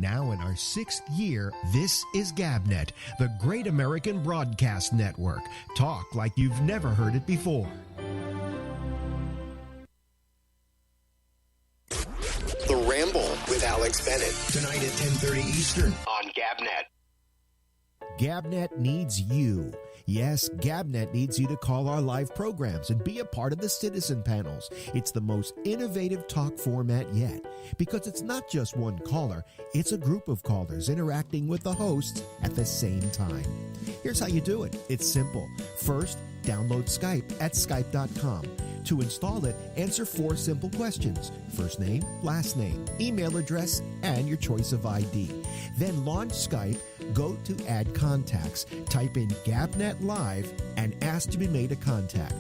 Now in our 6th year, this is GabNet, the Great American Broadcast Network. Talk like you've never heard it before. The Ramble with Alex Bennett, tonight at 10:30 Eastern on GabNet. GabNet needs you. Yes, GabNet needs you to call our live programs and be a part of the citizen panels. It's the most innovative talk format yet because it's not just one caller, it's a group of callers interacting with the hosts at the same time. Here's how you do it. It's simple. First, download Skype at skype.com. To install it, answer 4 simple questions: first name, last name, email address, and your choice of ID. Then launch Skype, go to Add Contacts, type in GabNet Live, and ask to be made a contact.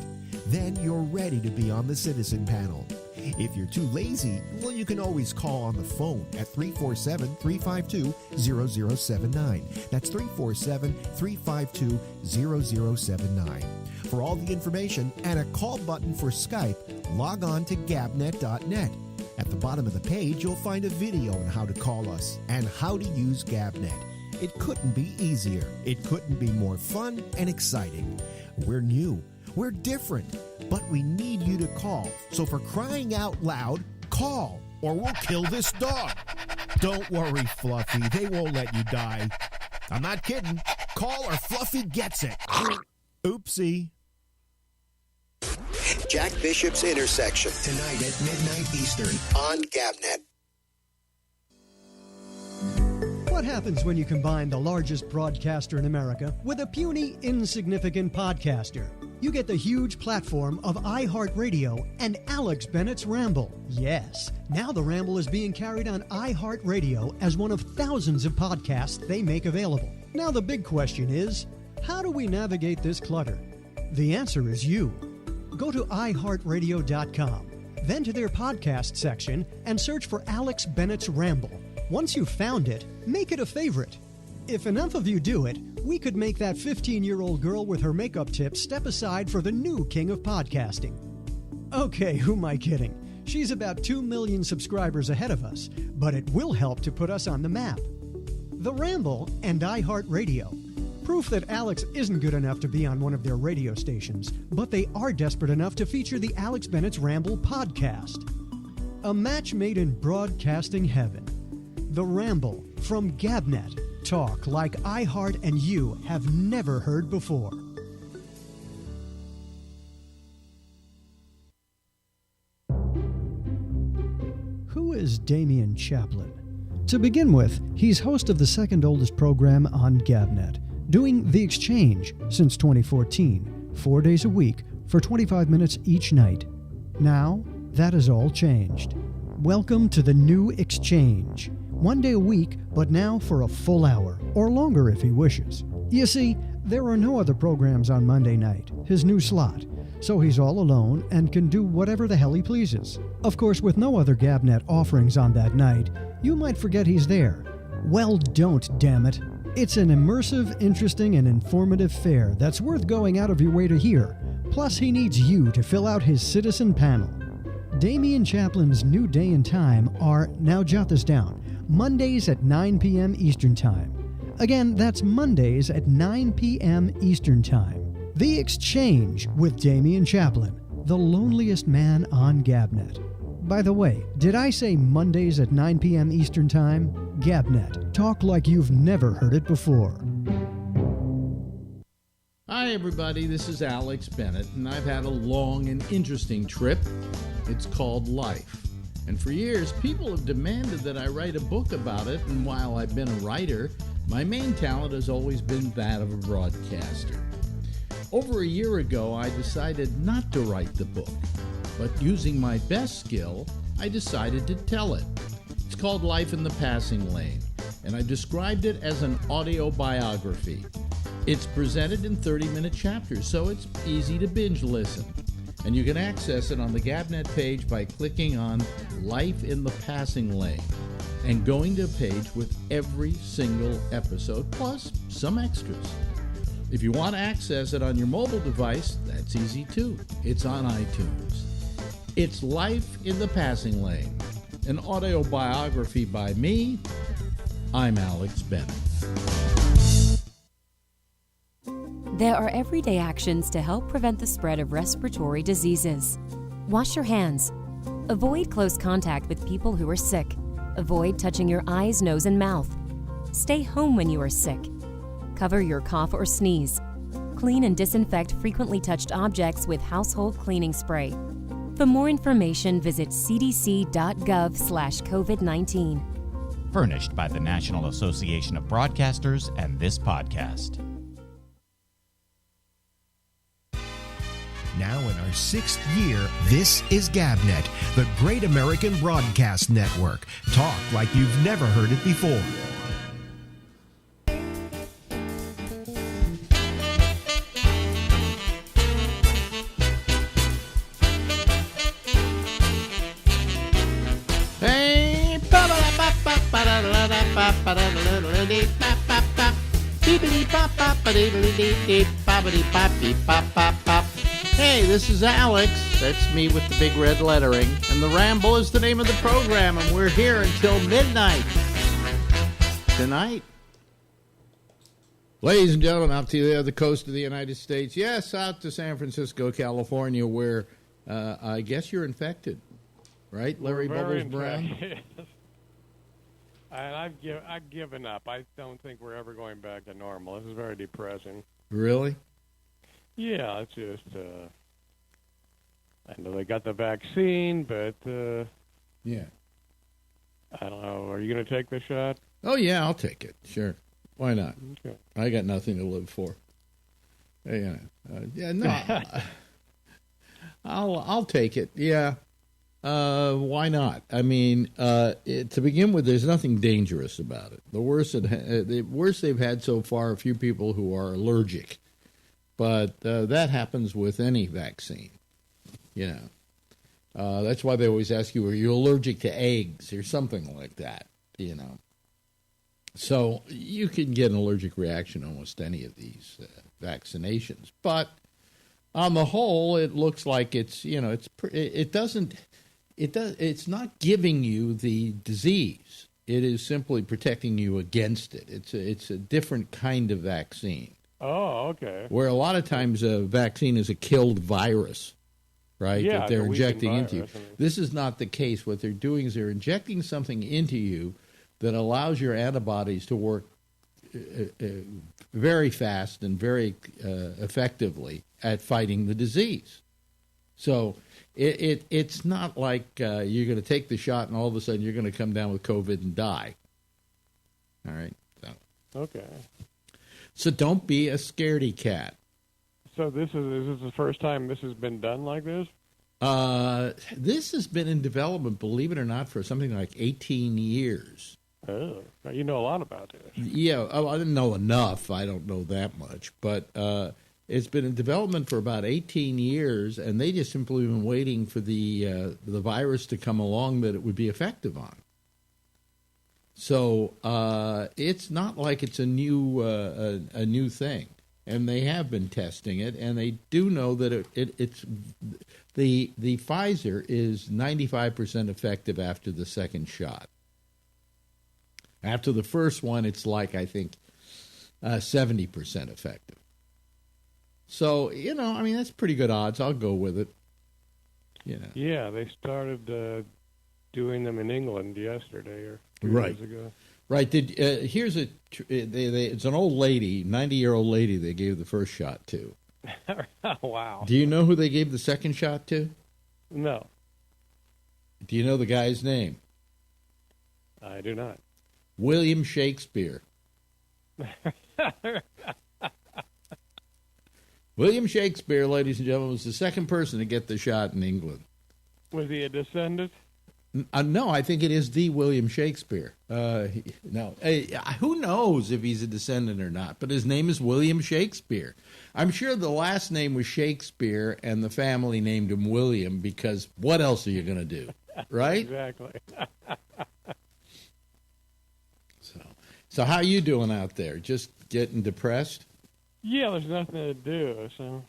Then you're ready to be on the citizen panel. If you're too lazy, well, you can always call on the phone at 347-352-0079. That's 347-352-0079. For all the information and a call button for Skype, log on to gabnet.net. At the bottom of the page, you'll find a video on how to call us and how to use GabNet. It couldn't be easier. It couldn't be more fun and exciting. We're new. We're different. But we need you to call. So for crying out loud, call or we'll kill this dog. Don't worry, Fluffy. They won't let you die. I'm not kidding. Call or Fluffy gets it. Oopsie. Jack Bishop's Intersection, tonight at midnight Eastern on GabNet. What happens when you combine the largest broadcaster in America with a puny, insignificant podcaster? You get the huge platform of iHeartRadio and Alex Bennett's Ramble. Yes, now the Ramble is being carried on iHeartRadio as one of thousands of podcasts they make available. Now the big question is, how do we navigate this clutter? The answer is you. Go to iHeartRadio.com, then to their podcast section and search for Alex Bennett's Ramble. Once you've found it, make it a favorite. If enough of you do it, we could make that 15-year-old girl with her makeup tips step aside for the new king of podcasting. Okay, who am I kidding? She's about 2 million subscribers ahead of us, but it will help to put us on the map. The Ramble and iHeartRadio. Proof that Alex isn't good enough to be on one of their radio stations, but they are desperate enough to feature the Alex Bennett's Ramble podcast. A match made in broadcasting heaven. The Ramble from GabNet. Talk like iHeart and you have never heard before. Who is Damian Chaplin? To begin with, he's host of the second oldest program on GabNet, doing The Exchange since 2014, 4 days a week for 25 minutes each night. Now, that has all changed. Welcome to the new Exchange. 1 day a week, but now for a full hour, or longer if he wishes. You see, there are no other programs on Monday night, his new slot, so he's all alone and can do whatever the hell he pleases. Of course, with no other GabNet offerings on that night, you might forget he's there. Well, don't, damn it. It's an immersive, interesting, and informative fare that's worth going out of your way to hear. Plus, he needs you to fill out his citizen panel. Damian Chaplin's new day and time are, now jot this down, Mondays at 9 p.m. Eastern Time. Again, that's Mondays at 9 p.m. Eastern Time. The Exchange with Damian Chaplin, the loneliest man on GabNet. By the way, did I say Mondays at 9 p.m. Eastern Time? GabNet. Talk like you've never heard it before. Hi, everybody. This is Alex Bennett, and I've had a long and interesting trip. It's called life. And for years, people have demanded that I write a book about it, and while I've been a writer, my main talent has always been that of a broadcaster. Over a year ago, I decided not to write the book, but using my best skill, I decided to tell it. It's called Life in the Passing Lane, and I described it as an audio biography. It's presented in 30-minute chapters, so it's easy to binge listen. And you can access it on the GabNet page by clicking on Life in the Passing Lane and going to a page with every single episode, plus some extras. If you want to access it on your mobile device, that's easy too. It's on iTunes. It's Life in the Passing Lane, an audio biography by me I'm Alex Bennett. There are everyday actions to help prevent the spread of respiratory diseases. Wash your hands. Avoid close contact with people who are sick. Avoid touching your eyes, nose, and mouth. Stay home when you are sick. Cover your cough or sneeze. Clean and disinfect frequently touched objects with household cleaning spray. For more information, visit cdc.gov/COVID-19. Furnished by the National Association of Broadcasters and this podcast. Now in our 6th year, this is GabNet, the Great American Broadcast Network. Talk like you've never heard it before. Hey, hey, this is Alex. That's me with the big red lettering. And the Ramble is the name of the program, and we're here until midnight tonight. Ladies and gentlemen, out to the other coast of the United States. Yes, out to San Francisco, California, where I guess you're infected. Right, Larry Bubbles Brown? And I've given up. I don't think we're ever going back to normal. This is very depressing. Really? Yeah, it's just, I know they got the vaccine, but, Yeah. I don't know. Are you going to take the shot? Oh, yeah, I'll take it. Sure. Why not? Okay. I got nothing to live for. Yeah, no. I'll take it. Yeah. Why not? I mean, to begin with, there's nothing dangerous about it. The worst they've had so far are a few people who are allergic, but that happens with any vaccine. You know, that's why they always ask you, are you allergic to eggs or something like that? You know, so you can get an allergic reaction almost any of these vaccinations, but on the whole, it looks like it's it's not giving you the disease. It is simply protecting you against it. It's a different kind of vaccine. Oh, okay. Where a lot of times a vaccine is a killed virus, right? Yeah, that they're injecting into you. virus, I mean. This is not the case. What they're doing is they're injecting something into you that allows your antibodies to work very fast and very effectively at fighting the disease. So it's not like you're going to take the shot and all of a sudden you're going to come down with COVID and die. All right? Okay. So don't be a scaredy cat. So is this the first time this has been done like this? This has been in development, believe it or not, for something like 18 years. Oh, you know a lot about this. Yeah, I didn't know enough. I don't know that much. But it's been in development for about 18 years, and they just simply been waiting for the virus to come along that it would be effective on. So it's not like it's a new thing, and they have been testing it, and they do know that it's the Pfizer is 95% effective after the second shot. After the first one, it's like, I think, 70% effective. So, I mean, that's pretty good odds. I'll go with it. Yeah, they started doing them in England yesterday or 2 Right. days ago. Right. Here's it's an old lady, 90-year-old lady they gave the first shot to. Wow. Do you know who they gave the second shot to? No, Do you know the guy's name? I do not. William Shakespeare. William Shakespeare, ladies and gentlemen, was the second person to get the shot in England. Was he a descendant? No, I think it is the William Shakespeare. No, who knows if he's a descendant or not, but his name is William Shakespeare. I'm sure the last name was Shakespeare and the family named him William because what else are you going to do, right? Exactly. So how you doing out there? Just getting depressed? Yeah, there's nothing to do, so.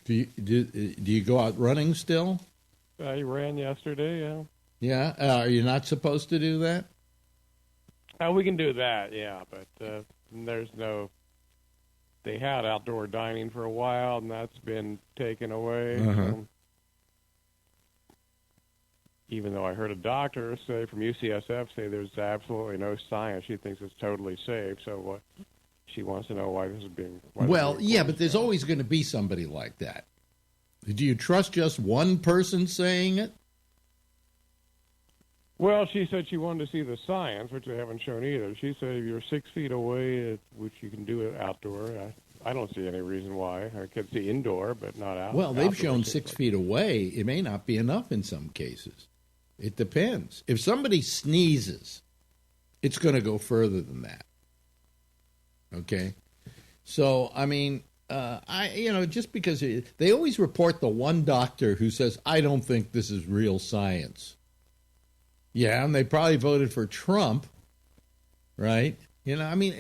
Do you go out running still? I ran yesterday, yeah. Yeah? Are you not supposed to do that? We can do that, yeah, but there's no... They had outdoor dining for a while, and that's been taken away. Even though I heard a doctor say from UCSF say there's absolutely no science. She thinks it's totally safe. So she wants to know why this is being... Well, yeah, but there's always going to be somebody like that. Do you trust just one person saying it? Well, she said she wanted to see the science, which they haven't shown either. She said if you're 6 feet away, which you can do it outdoor, I don't see any reason why. I could see indoor, but not out. Well, they've shown 6 feet away. It may not be enough in some cases. It depends. If somebody sneezes, it's going to go further than that. Okay? So, I mean, just because they always report the one doctor who says, I don't think this is real science. Yeah, and they probably voted for Trump, right? You know, I mean,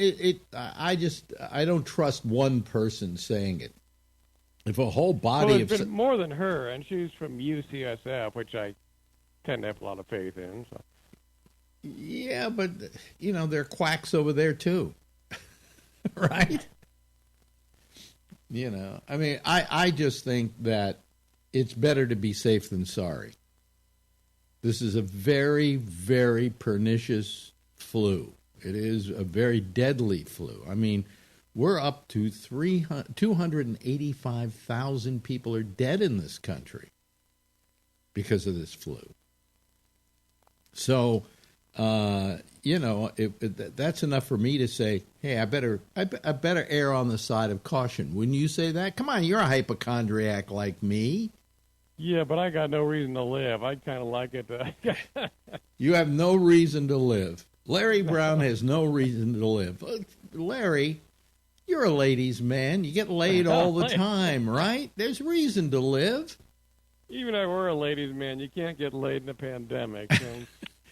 I don't trust one person saying it. If a whole body of... Well, it's been more than her, and she's from UCSF, which I tend to have a lot of faith in. So. Yeah, but, there are quacks over there, too. Right? I mean, I just think that it's better to be safe than sorry. This is a very, very pernicious flu. It is a very deadly flu. I mean, we're up to 285,000 people are dead in this country because of this flu. So, that's enough for me to say, hey, I better err on the side of caution. Wouldn't you say that? Come on, you're a hypochondriac like me. Yeah, but I got no reason to live. I kind of like it. You have no reason to live. Larry Brown has no reason to live. Larry, you're a ladies' man. You get laid all the time, right? There's reason to live. Even if I were a ladies' man, you can't get laid in a pandemic. So.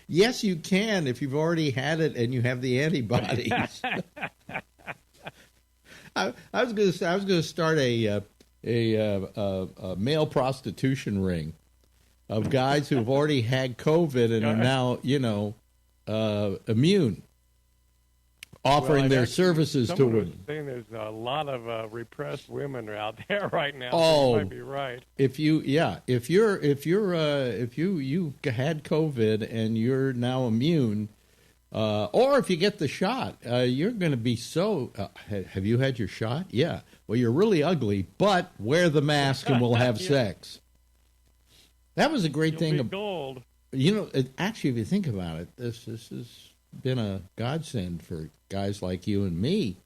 Yes, you can if you've already had it and you have the antibodies. I was going to start a male prostitution ring of guys who've already had COVID and are now, immune, offering their services to women. Saying there's a lot of repressed women out there right now. Oh, so you might be right. If you had COVID and you're now immune, or if you get the shot, you're going to be so. Have you had your shot? Yeah. Well, you're really ugly, but wear the mask and we'll have sex. That was a great thing. Be gold. Actually, if you think about it, this has been a godsend for guys like you and me,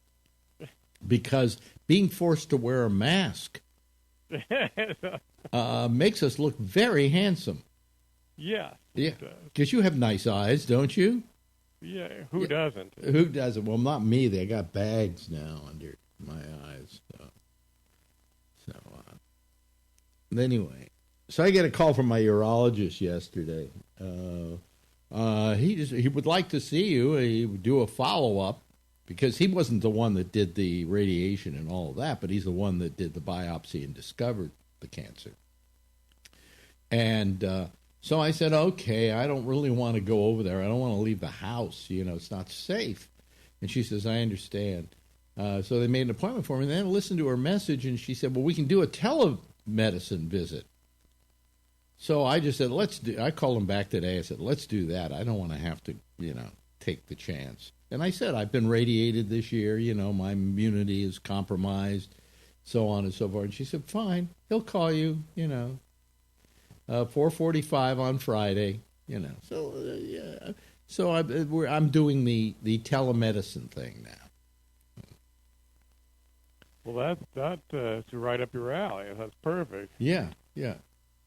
because being forced to wear a mask makes us look very handsome. Yeah. Yeah. Because you have nice eyes, don't you? Yeah. Who doesn't? Who doesn't? Well, not me. They got bags now under my eyes. Anyway, so I get a call from my urologist yesterday. He would like to see you. He would do a follow-up because he wasn't the one that did the radiation and all of that, but he's the one that did the biopsy and discovered the cancer. And so I said, okay, I don't really want to go over there. I don't want to leave the house. It's not safe. And she says, I understand. So they made an appointment for me, and then I listened to her message, and she said, well, we can do a telemedicine visit. So I just said, I called him back today. I said, let's do that. I don't want to have to, take the chance. And I said, I've been radiated this year. My immunity is compromised, so on and so forth. And she said, fine, he'll call you, 4:45 on Friday, So, yeah. So I'm doing the telemedicine thing now. Well, that's right up your alley. That's perfect. Yeah.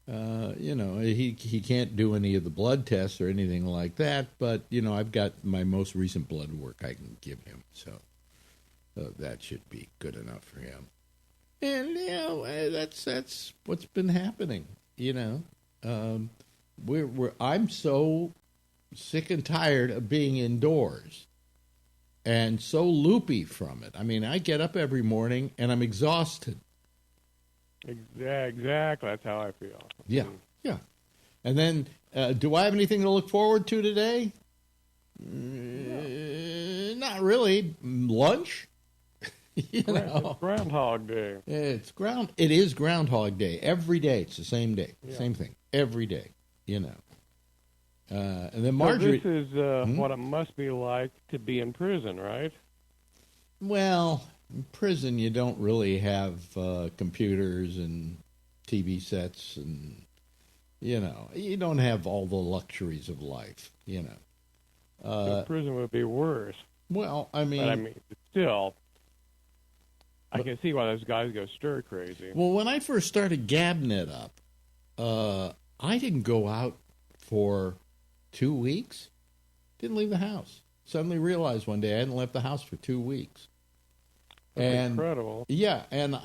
He can't do any of the blood tests or anything like that, but, I've got my most recent blood work I can give him, so that should be good enough for him. And, that's what's been happening, I'm so sick and tired of being indoors and so loopy from it. I mean, I get up every morning and I'm exhausted. Exactly. That's how I feel. Yeah. And then, do I have anything to look forward to today? not really. Lunch? You know. It's Groundhog Day. It is Groundhog Day. Every day, it's the same day. Yeah. Same thing. Every day, you know. And then Marjorie... So this is what it must be like to be in prison, right? Well, in prison you don't really have computers and TV sets and, you know, you don't have all the luxuries of life, you know. So prison would be worse. Well, I mean... But I mean, still... I can see why those guys go stir crazy. Well, when I first started Gabnet up, I didn't go out for 2 weeks. Didn't leave the house. Suddenly realized one day I hadn't left the house for 2 weeks. That's incredible. Yeah, and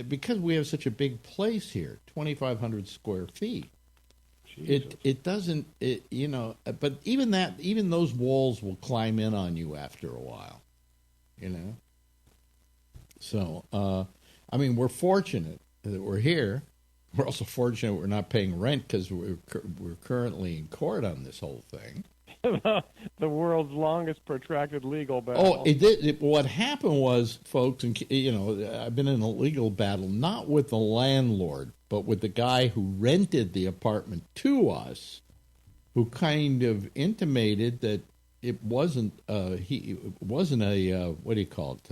because we have such a big place here, 2,500 square feet, it doesn't, you know, but even those walls will climb in on you after a while, you know. So, I mean, we're fortunate that we're here. We're also fortunate we're not paying rent because we're currently in court on this whole thing. The world's longest protracted legal battle. Oh, what happened was, folks, and you know, I've been in a legal battle, not with the landlord, but with the guy who rented the apartment to us, who kind of intimated that it wasn't what do you call it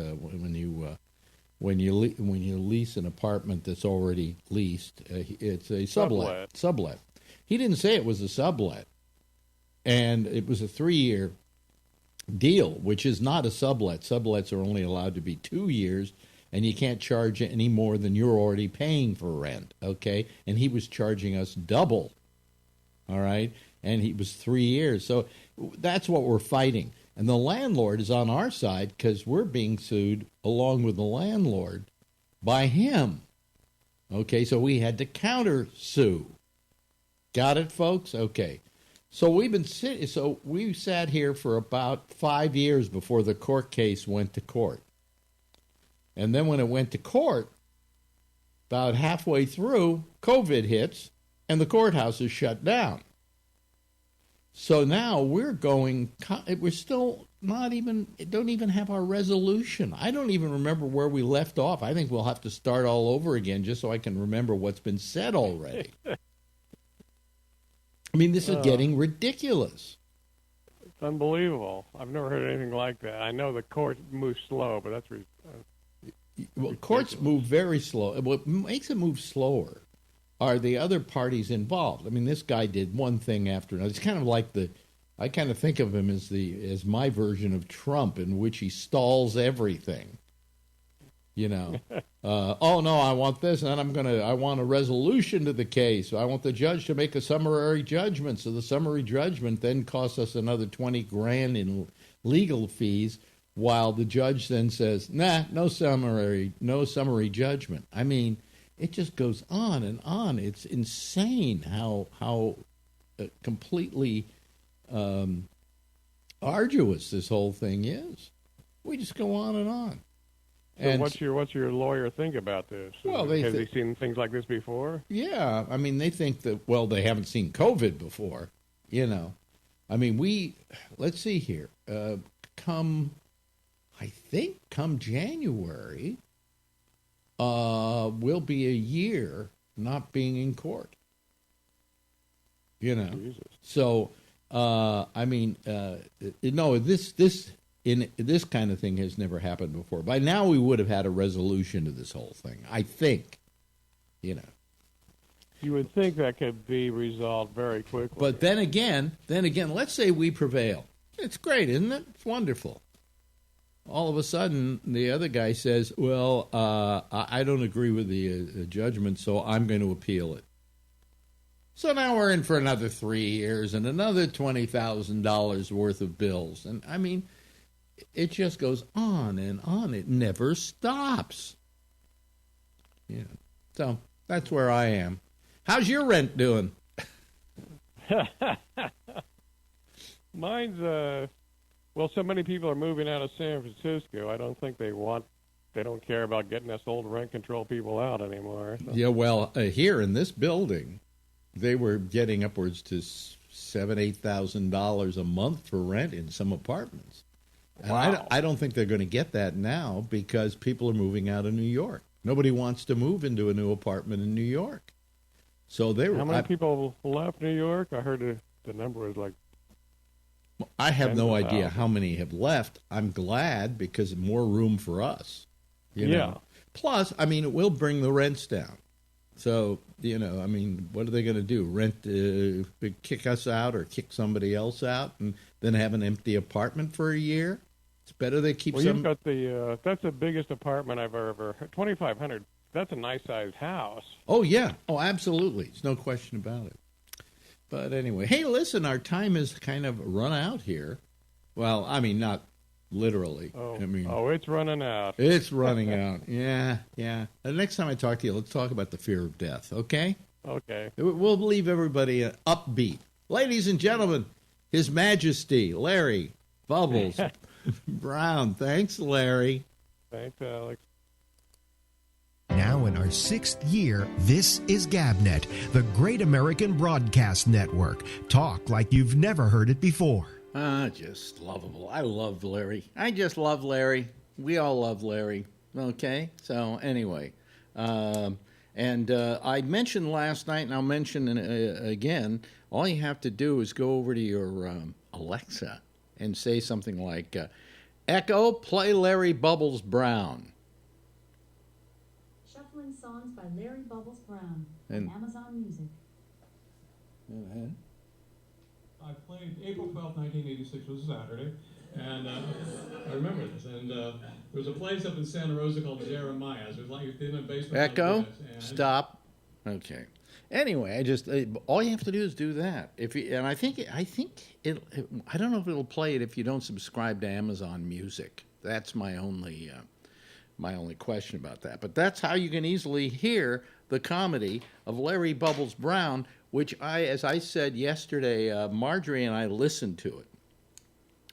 when you lease an apartment that's already leased, it's a sublet. He didn't say it was a sublet, and it was a 3-year deal, which is not a sublet. Sublets are only allowed to be 2 years, and you can't charge any more than you're already paying for rent, okay? And he was charging us double, all right? And he was 3 years. So that's what we're fighting. And the landlord is on our side because we're being sued along with the landlord by him. Okay, so we had to counter-sue. Got it, folks? Okay. So we sat here for about 5 years before the court case went to court. And then when it went to court, about halfway through, COVID hits, and the courthouse is shut down. So now we're still don't even have our resolution. I don't even remember where we left off. I think we'll have to start all over again just so I can remember what's been said already. I mean, this is getting ridiculous. It's unbelievable. I've never heard anything like that. I know the court moves slow, but that's well, courts move very slow. What makes it move slower are the other parties involved. I mean, this guy did one thing after another. It's kind of like I kind of think of him as my version of Trump, in which he stalls everything. You know, oh no, I want this, and I want a resolution to the case. I want the judge to make a summary judgment. So the summary judgment then costs us another $20,000 in legal fees, while the judge then says, nah, no summary judgment. I mean, it just goes on and on. It's insane how completely arduous this whole thing is. We just go on and on. So and what's your lawyer think about this? Well, has he seen things like this before? Yeah, I mean, they think that, well, they haven't seen COVID before, you know. I mean, let's see here. Come January, will be a year not being in court. You know, Jesus. So I mean, no, this kind of thing has never happened before. By now, we would have had a resolution to this whole thing, I think. You know, you would think that could be resolved very quickly. But then again, let's say we prevail. It's great, isn't it? It's wonderful. All of a sudden, the other guy says, well, I don't agree with the judgment, so I'm going to appeal it. So now we're in for another 3 years and another $20,000 worth of bills. And, I mean, it just goes on and on. It never stops. Yeah. So that's where I am. How's your rent doing? Mine's, well, so many people are moving out of San Francisco. I don't think they don't care about getting us old rent control people out anymore. So. Yeah, well, here in this building, they were getting upwards to $7,000-8,000 a month for rent in some apartments. And I don't think they're going to get that now because people are moving out of New York. Nobody wants to move into a new apartment in New York. So how many people left New York? I heard the number was like. I have no idea how many have left. I'm glad because more room for us. You know? Plus, I mean, it will bring the rents down. So, you know, I mean, what are they going to do? Kick us out or kick somebody else out and then have an empty apartment for a year? It's better they keep some. You've got that's the biggest apartment I've ever heard. 2,500. That's a nice-sized house. Oh, yeah. Oh, absolutely. There's no question about it. But anyway, hey, listen, our time has kind of run out here. Well, I mean, not literally. It's running out. It's running out. Yeah. The next time I talk to you, let's talk about the fear of death, okay? Okay. We'll leave everybody upbeat. Ladies and gentlemen, His Majesty, Larry Bubbles Brown. Thanks, Larry. Thanks, Alex. Now in our 6th year, this is GabNet, the Great American Broadcast Network. Talk like you've never heard it before. Just lovable. I love Larry. I just love Larry. We all love Larry. Okay? So anyway, I mentioned last night, and I'll mention again, all you have to do is go over to your Alexa and say something like, Echo, play Larry Bubbles Brown. Shuffling songs by Larry Bubbles Brown on Amazon Music. And I played April 12th, 1986, was a Saturday, and I remember this. And there was a place up in Santa Rosa called Jeremiah's. It was like in a basement. Echo, like this, stop. Okay. Anyway, all you have to do is do that. I think I don't know if it'll play it if you don't subscribe to Amazon Music. That's my only question about that. But that's how you can easily hear the comedy of Larry Bubbles Brown, which as I said yesterday, Marjorie and I listened to it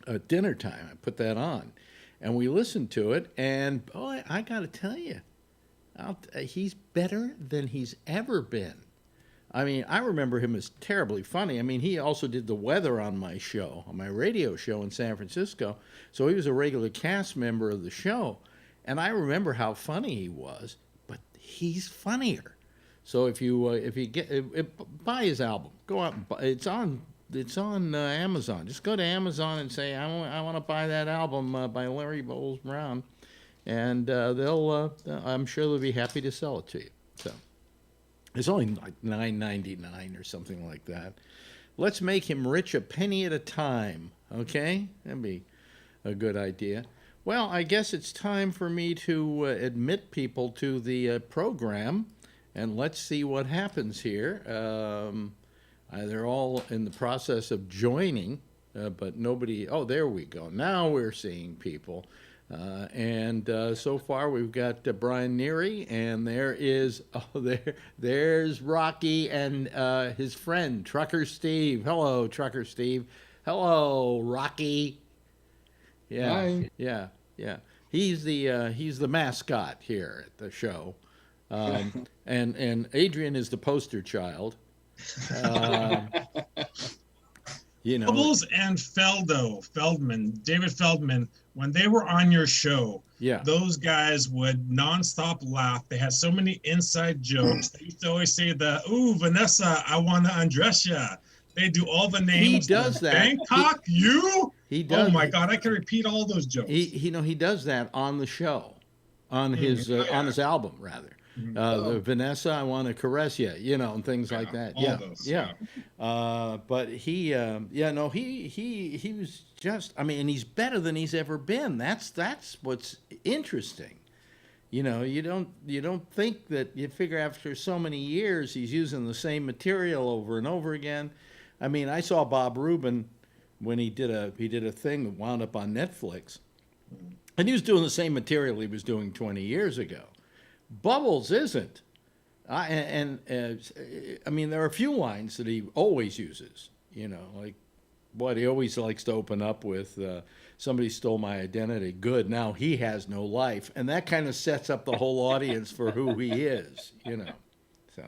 at dinner time. I put that on, and we listened to it, and boy, I got to tell you, he's better than he's ever been. I mean, I remember him as terribly funny. I mean, he also did the weather on my show, on my radio show in San Francisco, so he was a regular cast member of the show, and I remember how funny he was, but he's funnier. So if you buy his album, go out and buy. It's on Amazon. Just go to Amazon and say I want to buy that album by Larry Bubbles Brown, and I'm sure they'll be happy to sell it to you. So it's only like $9.99 or something like that. Let's make him rich a penny at a time. Okay, that'd be a good idea. Well, I guess it's time for me to admit people to the program. And let's see what happens here. They're all in the process of joining, but nobody. Oh, there we go. Now we're seeing people. So far we've got Brian Neary, and there's Rocky and his friend, Trucker Steve. Hello, Trucker Steve. Hello, Rocky. Yeah, Hi. Yeah. He's the mascot here at the show. And Adrian is the poster child. Bubbles and David Feldman, when they were on your show, those guys would nonstop laugh. They had so many inside jokes. They used to always say "Ooh, Vanessa, I want to undress ya." They do all the names. He does that. Bangkok, He does. Oh my God, I can repeat all those jokes. He does that on the show, on his album rather. Vanessa, I want to caress you, and things like that. But he was just, and he's better than he's ever been. That's what's interesting. You don't think that you figure after so many years he's using the same material over and over again. I mean, I saw Bob Rubin when he did a thing that wound up on Netflix, and he was doing the same material he was doing 20 years ago. Bubbles isn't. There are a few lines that he always uses, like what he always likes to open up with, somebody stole my identity. Good, now he has no life. And that kind of sets up the whole audience for who he is, So,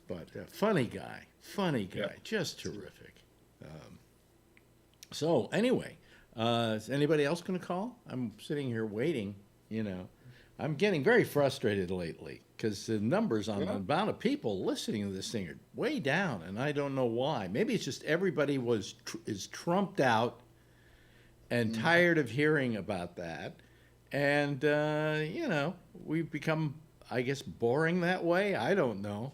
but funny guy, just terrific. So anyway, Is anybody else going to call? I'm sitting here waiting, I'm getting very frustrated lately because the numbers on the amount of people listening to this thing are way down, and I don't know why. Maybe it's just everybody is trumped out and tired of hearing about that. And, we've become, I guess, boring that way. I don't know.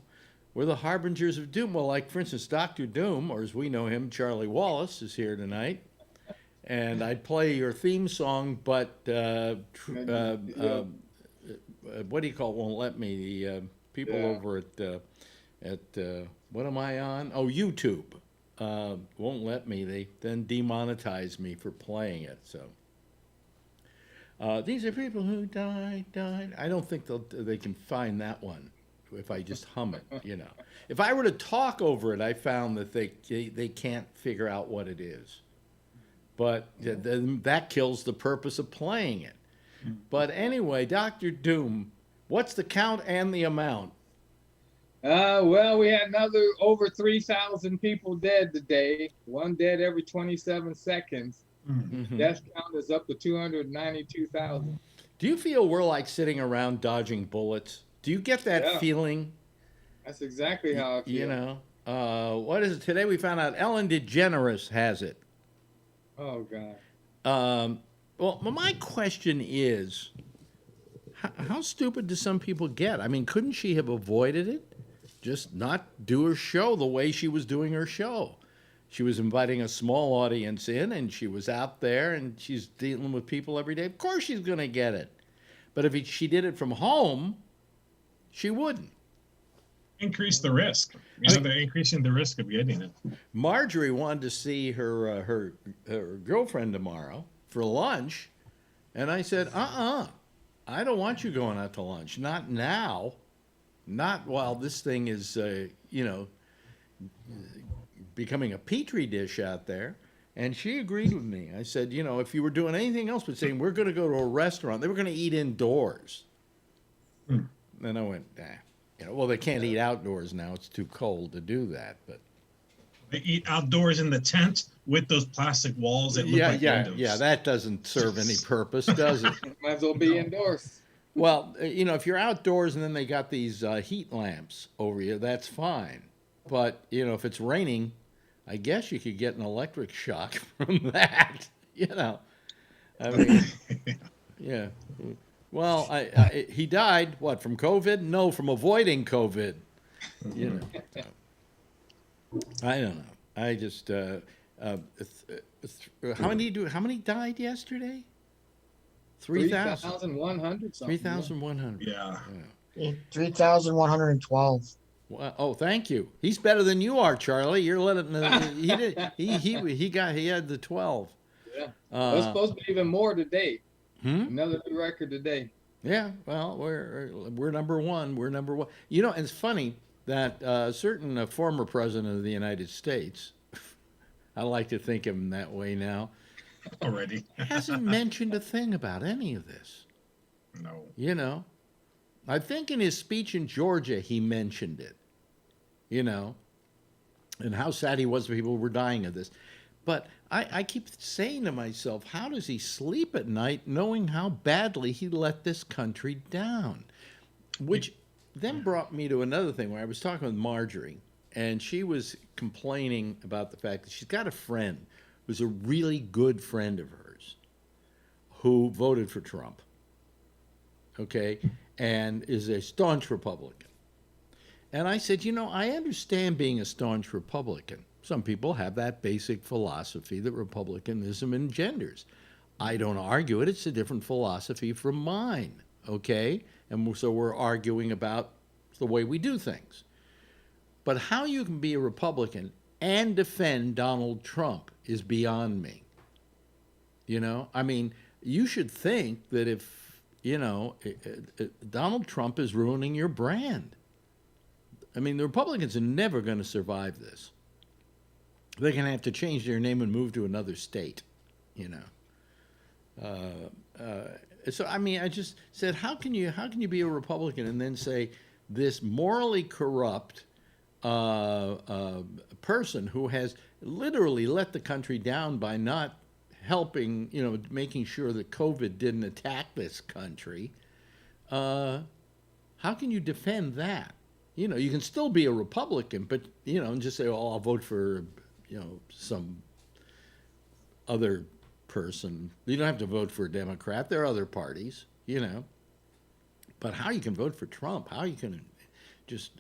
We're the harbingers of doom. Well, like, for instance, Dr. Doom, or as we know him, Charlie Wallace, is here tonight. And I'd play your theme song, but what do you call it? Won't let me. The people over at what am I on? Oh, YouTube won't let me. They then demonetize me for playing it. So these are people who died. I don't think they can find that one if I just hum it. If I were to talk over it, I found that they can't figure out what it is. But then that kills the purpose of playing it. But anyway, Dr. Doom, what's the count and the amount? Well, we had over 3,000 people dead today. One dead every 27 seconds. Mm-hmm. Death count is up to 292,000. Do you feel we're like sitting around dodging bullets? Do you get that feeling? That's exactly how I feel. What is it? Today we found out Ellen DeGeneres has it. Oh, God. Well, my question is, how stupid do some people get? I mean, couldn't she have avoided it? Just not do her show the way she was doing her show. She was inviting a small audience in, and she was out there, and she's dealing with people every day. Of course she's going to get it. But if she did it from home, she wouldn't. Increase the risk. They're increasing the risk of getting it. Marjorie wanted to see her girlfriend tomorrow for lunch, and I said, I don't want you going out to lunch. Not now. Not while this thing is, becoming a petri dish out there. And she agreed with me. I said, if you were doing anything else but saying, we're going to go to a restaurant, they were going to eat indoors. Then I went, well, they can't eat outdoors now. It's too cold to do that. But they eat outdoors in the tent with those plastic walls that look like windows. Yeah, that doesn't serve any purpose, does it? Might as well be indoors. Well, if you're outdoors and then they got these heat lamps over you, that's fine. But, if it's raining, I guess you could get an electric shock from that, I mean, yeah. Well, he died, what, from COVID? No, from avoiding COVID. I don't know. I just, how many died yesterday? 3,100. 3,100. Yeah. 3,112. Well, oh, thank you. He's better than you are, Charlie. You're letting he did he had the 12. Yeah. It was supposed to be even more today. Another new record today. Yeah, well, we're number one. We're number one. And it's funny that a certain former president of the United States, I like to think of him that way now, already hasn't mentioned a thing about any of this. No. I think in his speech in Georgia he mentioned it, and how sad he was that people were dying of this. But I keep saying to myself, how does he sleep at night knowing how badly he let this country down? Which then brought me to another thing where I was talking with Marjorie, and she was complaining about the fact that she's got a friend who's a really good friend of hers who voted for Trump, okay, and is a staunch Republican. And I said, I understand being a staunch Republican. Some people have that basic philosophy that republicanism engenders. I don't argue it. It's a different philosophy from mine, okay? And so we're arguing about the way we do things. But how you can be a Republican and defend Donald Trump is beyond me. I mean, you should think that if, Donald Trump is ruining your brand. I mean, the Republicans are never going to survive this. They're going to have to change their name and move to another state, So, I mean, I just said, how can you be a Republican and then say this morally corrupt person who has literally let the country down by not helping, making sure that COVID didn't attack this country, how can you defend that? You can still be a Republican, but, and just say, oh, I'll vote for, some other person. You don't have to vote for a Democrat. There are other parties, But how you can vote for Trump, how you can just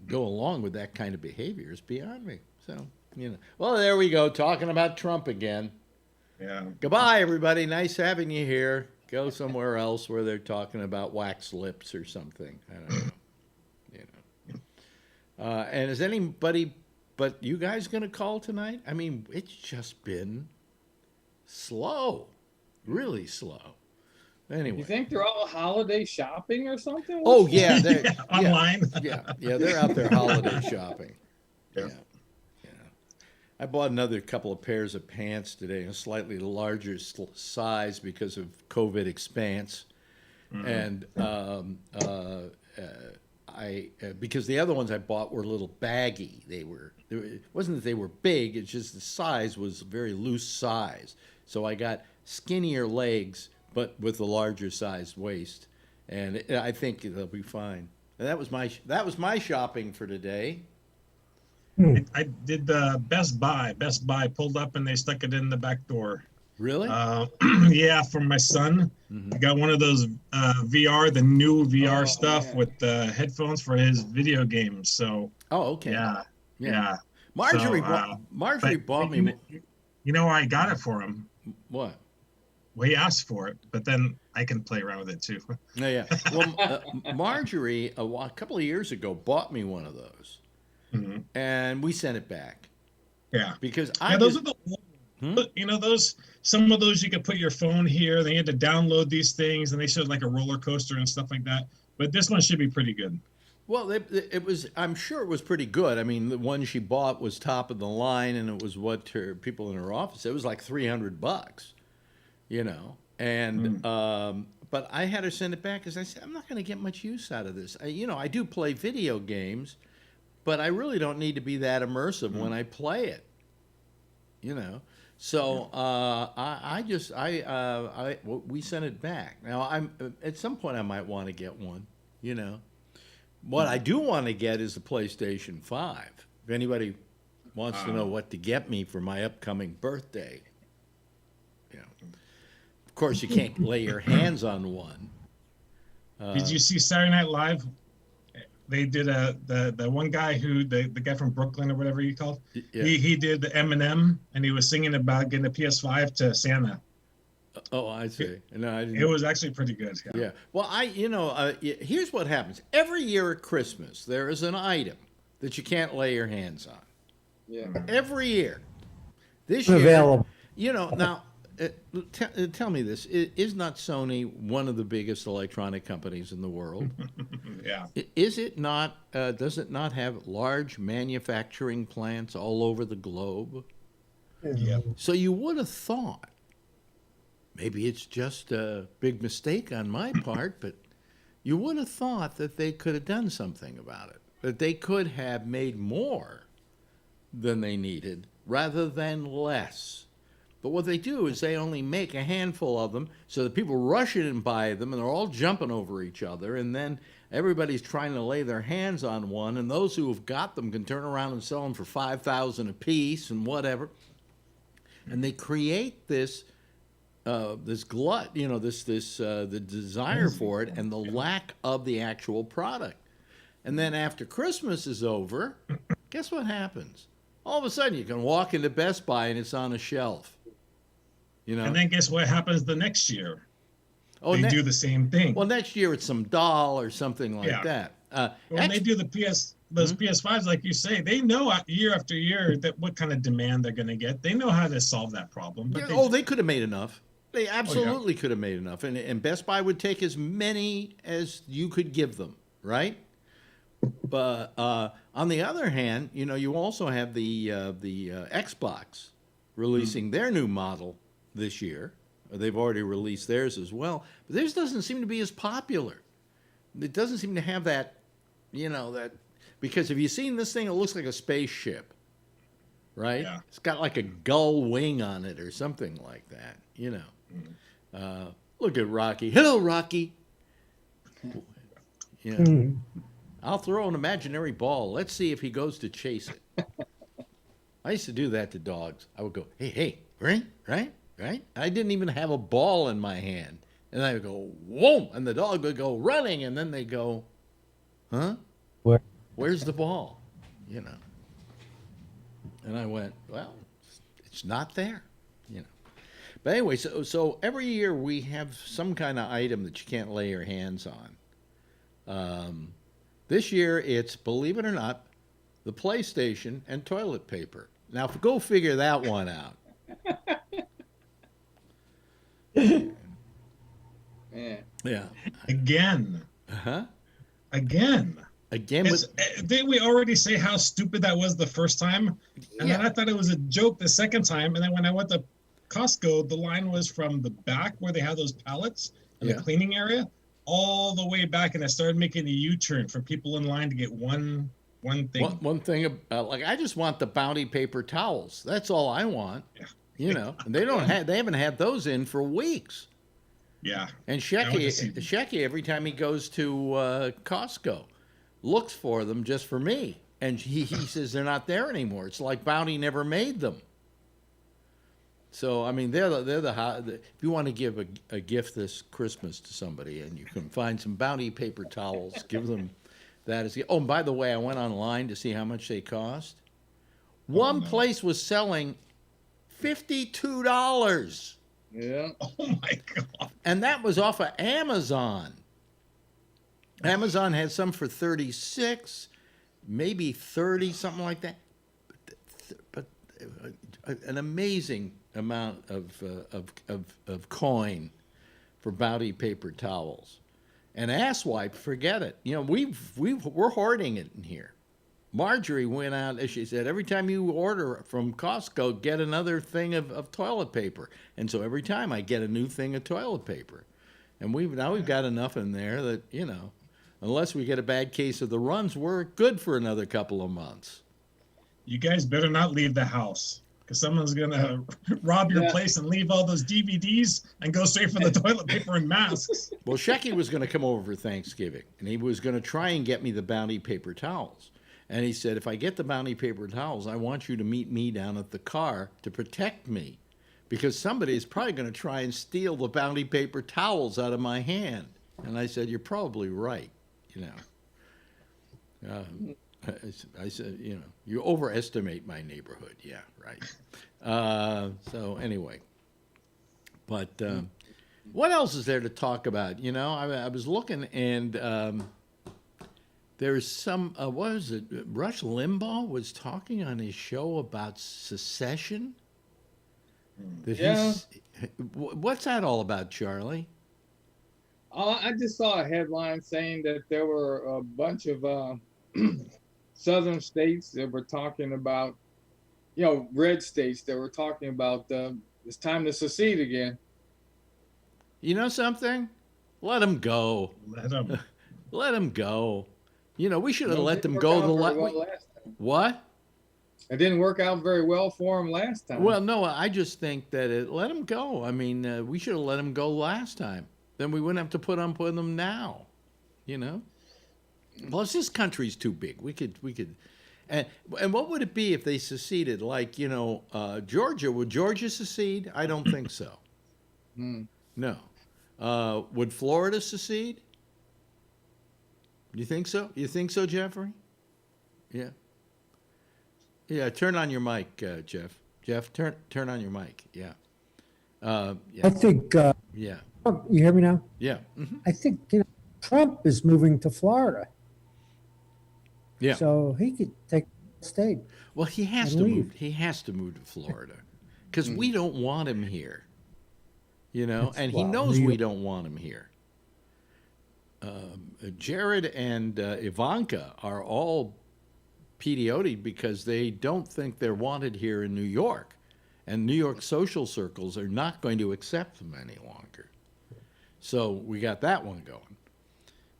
go along with that kind of behavior is beyond me. So, Well, there we go, talking about Trump again. Yeah. Goodbye, everybody. Nice having you here. Go somewhere else where they're talking about wax lips or something. I don't know. And is anybody but you guys going to call tonight? I mean, it's just been slow, really slow. Anyway. You think they're all holiday shopping or something? Oh, yeah. Online? Yeah, they're out there holiday shopping. Yeah. I bought another couple of pairs of pants today, a slightly larger size because of COVID expanse. And because the other ones I bought were a little baggy. It wasn't that they were big, it's just the size was a very loose size. So I got skinnier legs, but with a larger sized waist. And I think they'll be fine. And that was my shopping for today. I did the Best Buy. Best Buy pulled up and they stuck it in the back door. Really? Yeah, for my son. Mm-hmm. I got one of those VR, the new VR stuff with the headphones for his video games. So. Oh, okay. Yeah. Marjorie bought me. You know, I got it for him. What? Well, he asked for it, but then I can play around with it too. Yeah. Well, Marjorie, a couple of years ago, bought me one of those. Mm-hmm. And we sent it back. Yeah. Because those are the some of those you could put your phone here, then you had to download these things and they showed like a roller coaster and stuff like that. But this one should be pretty good. Well, I'm sure it was pretty good. I mean, the one she bought was top of the line and it was what her people in her office, it was like $300, and but I had her send it back because I said, I'm not going to get much use out of this. I do play video games, but I really don't need to be that immersive when I play it, So we sent it back. Now at some point I might want to get one, What I do want to get is the PlayStation 5. If anybody wants to know what to get me for my upcoming birthday, Of course, you can't lay your hands on one. Did you see Saturday Night Live? They did the one guy who the guy from Brooklyn or whatever he called. Yeah. He did the Eminem and he was singing about getting a PS5 to Santa. Oh, I see. No, I didn't. It was actually pretty good. Yeah. Well, here's what happens. Every year at Christmas, there is an item that you can't lay your hands on. Yeah. Every year. This year, available. Now, tell me this: is not Sony one of the biggest electronic companies in the world? Yeah. Is it not? Does it not have large manufacturing plants all over the globe? Yeah. So you would have thought. Maybe it's just a big mistake on my part, but you would have thought that they could have done something about it. That they could have made more than they needed rather than less. But what they do is they only make a handful of them so that people rush in and buy them and they're all jumping over each other and then everybody's trying to lay their hands on one and those who have got them can turn around and sell them for $5,000 a piece and whatever. And they create this glut, the desire for it and the lack of the actual product. And then after Christmas is over, guess what happens? All of a sudden you can walk into Best Buy and it's on a shelf. And then guess what happens the next year? They do the same thing. Well, next year it's some doll or something like that. When they do those PS5s, like you say, they know year after year that what kind of demand they're going to get. They know how to solve that problem. But they could have made enough. They absolutely could have made enough. And Best Buy would take as many as you could give them, right? But on the other hand, you also have the Xbox releasing their new model this year. They've already released theirs as well. But theirs doesn't seem to be as popular. It doesn't seem to have that, because have you seen this thing? It looks like a spaceship, right? Yeah. It's got like a gull wing on it or something like that, you know. Look at Rocky. Hello, Rocky. Yeah. I'll throw an imaginary ball. Let's see if he goes to chase it. I used to do that to dogs. I would go, hey, right? I didn't even have a ball in my hand. And I would go, whoa, and the dog would go running, and then they go, huh? Where's the ball? You know. And I went, well, it's not there, you know. But anyway, so every year we have some kind of item that you can't lay your hands on. This year it's, believe it or not, the PlayStation and toilet paper. Now, go figure that one out. Yeah. Again. Again. Didn't we already say how stupid that was the first time? And then I thought it was a joke the second time. And then when I went to Costco, the line was from the back where they have those pallets in the cleaning area all the way back. And I started making a U-turn for people in line to get one thing. One thing, like I just want the Bounty paper towels. That's all I want. Yeah. You know, and they haven't had those in for weeks. Yeah. And Shecky, every time he goes to Costco, looks for them just for me. And he says they're not there anymore. It's like Bounty never made them. So, I mean, if you want to give a gift this Christmas to somebody and you can find some Bounty paper towels, give them that. Oh, and by the way, I went online to see how much they cost. One place was selling $52. Yeah. Oh, my God. And that was off of Amazon. Amazon had some for $36, maybe $30, something like that. But an amazing amount of coin for Bounty paper towels. And asswipe, forget it. You know, we're hoarding it in here. Marjorie went out, as she said, every time you order from Costco, get another thing of toilet paper. And so every time I get a new thing of toilet paper. And we've got enough in there that, you know, unless we get a bad case of the runs, we're good for another couple of months. You guys better not leave the house, because someone's going to rob your place and leave all those DVDs and go straight for the toilet paper and masks. Well, Shecky was going to come over for Thanksgiving, and he was going to try and get me the Bounty paper towels. And he said, if I get the Bounty paper towels, I want you to meet me down at the car to protect me, because somebody is probably going to try and steal the Bounty paper towels out of my hand. And I said, you're probably right, you know. I said, you know, you overestimate my neighborhood. Yeah, right. So anyway, but what else is there to talk about? You know, I was looking, and there's some, what is it? Rush Limbaugh was talking on his show about secession. What's that all about, Charlie? I just saw a headline saying that there were a bunch of southern states that were talking about, you know, red states that were talking about it's time to secede again. You know something? Let them go. Let them go. You know, we should have let them go What? It didn't work out very well for them last time. Well, no, I just think that let them go. I mean, we should have let them go last time. Then we wouldn't have to put them now, you know? Plus, this country's too big. We could, and what would it be if they seceded? Like, you know, Georgia, would Georgia secede? I don't think so. No. Would Florida secede? You think so? You think so, Jeffrey? Yeah. Yeah, turn on your mic, Jeff. Jeff, turn on your mic. Yeah. Yeah. I think. Yeah. You hear me now? Yeah. Mm-hmm. I think, you know, Trump is moving to Florida. Yeah. So he could take the state. Well, he has to move. He has to move to Florida because we don't want him here. You know, and he knows we don't want him here. Jared and Ivanka are all PDO'd because they don't think they're wanted here in New York. And New York social circles are not going to accept them any longer. So we got that one going.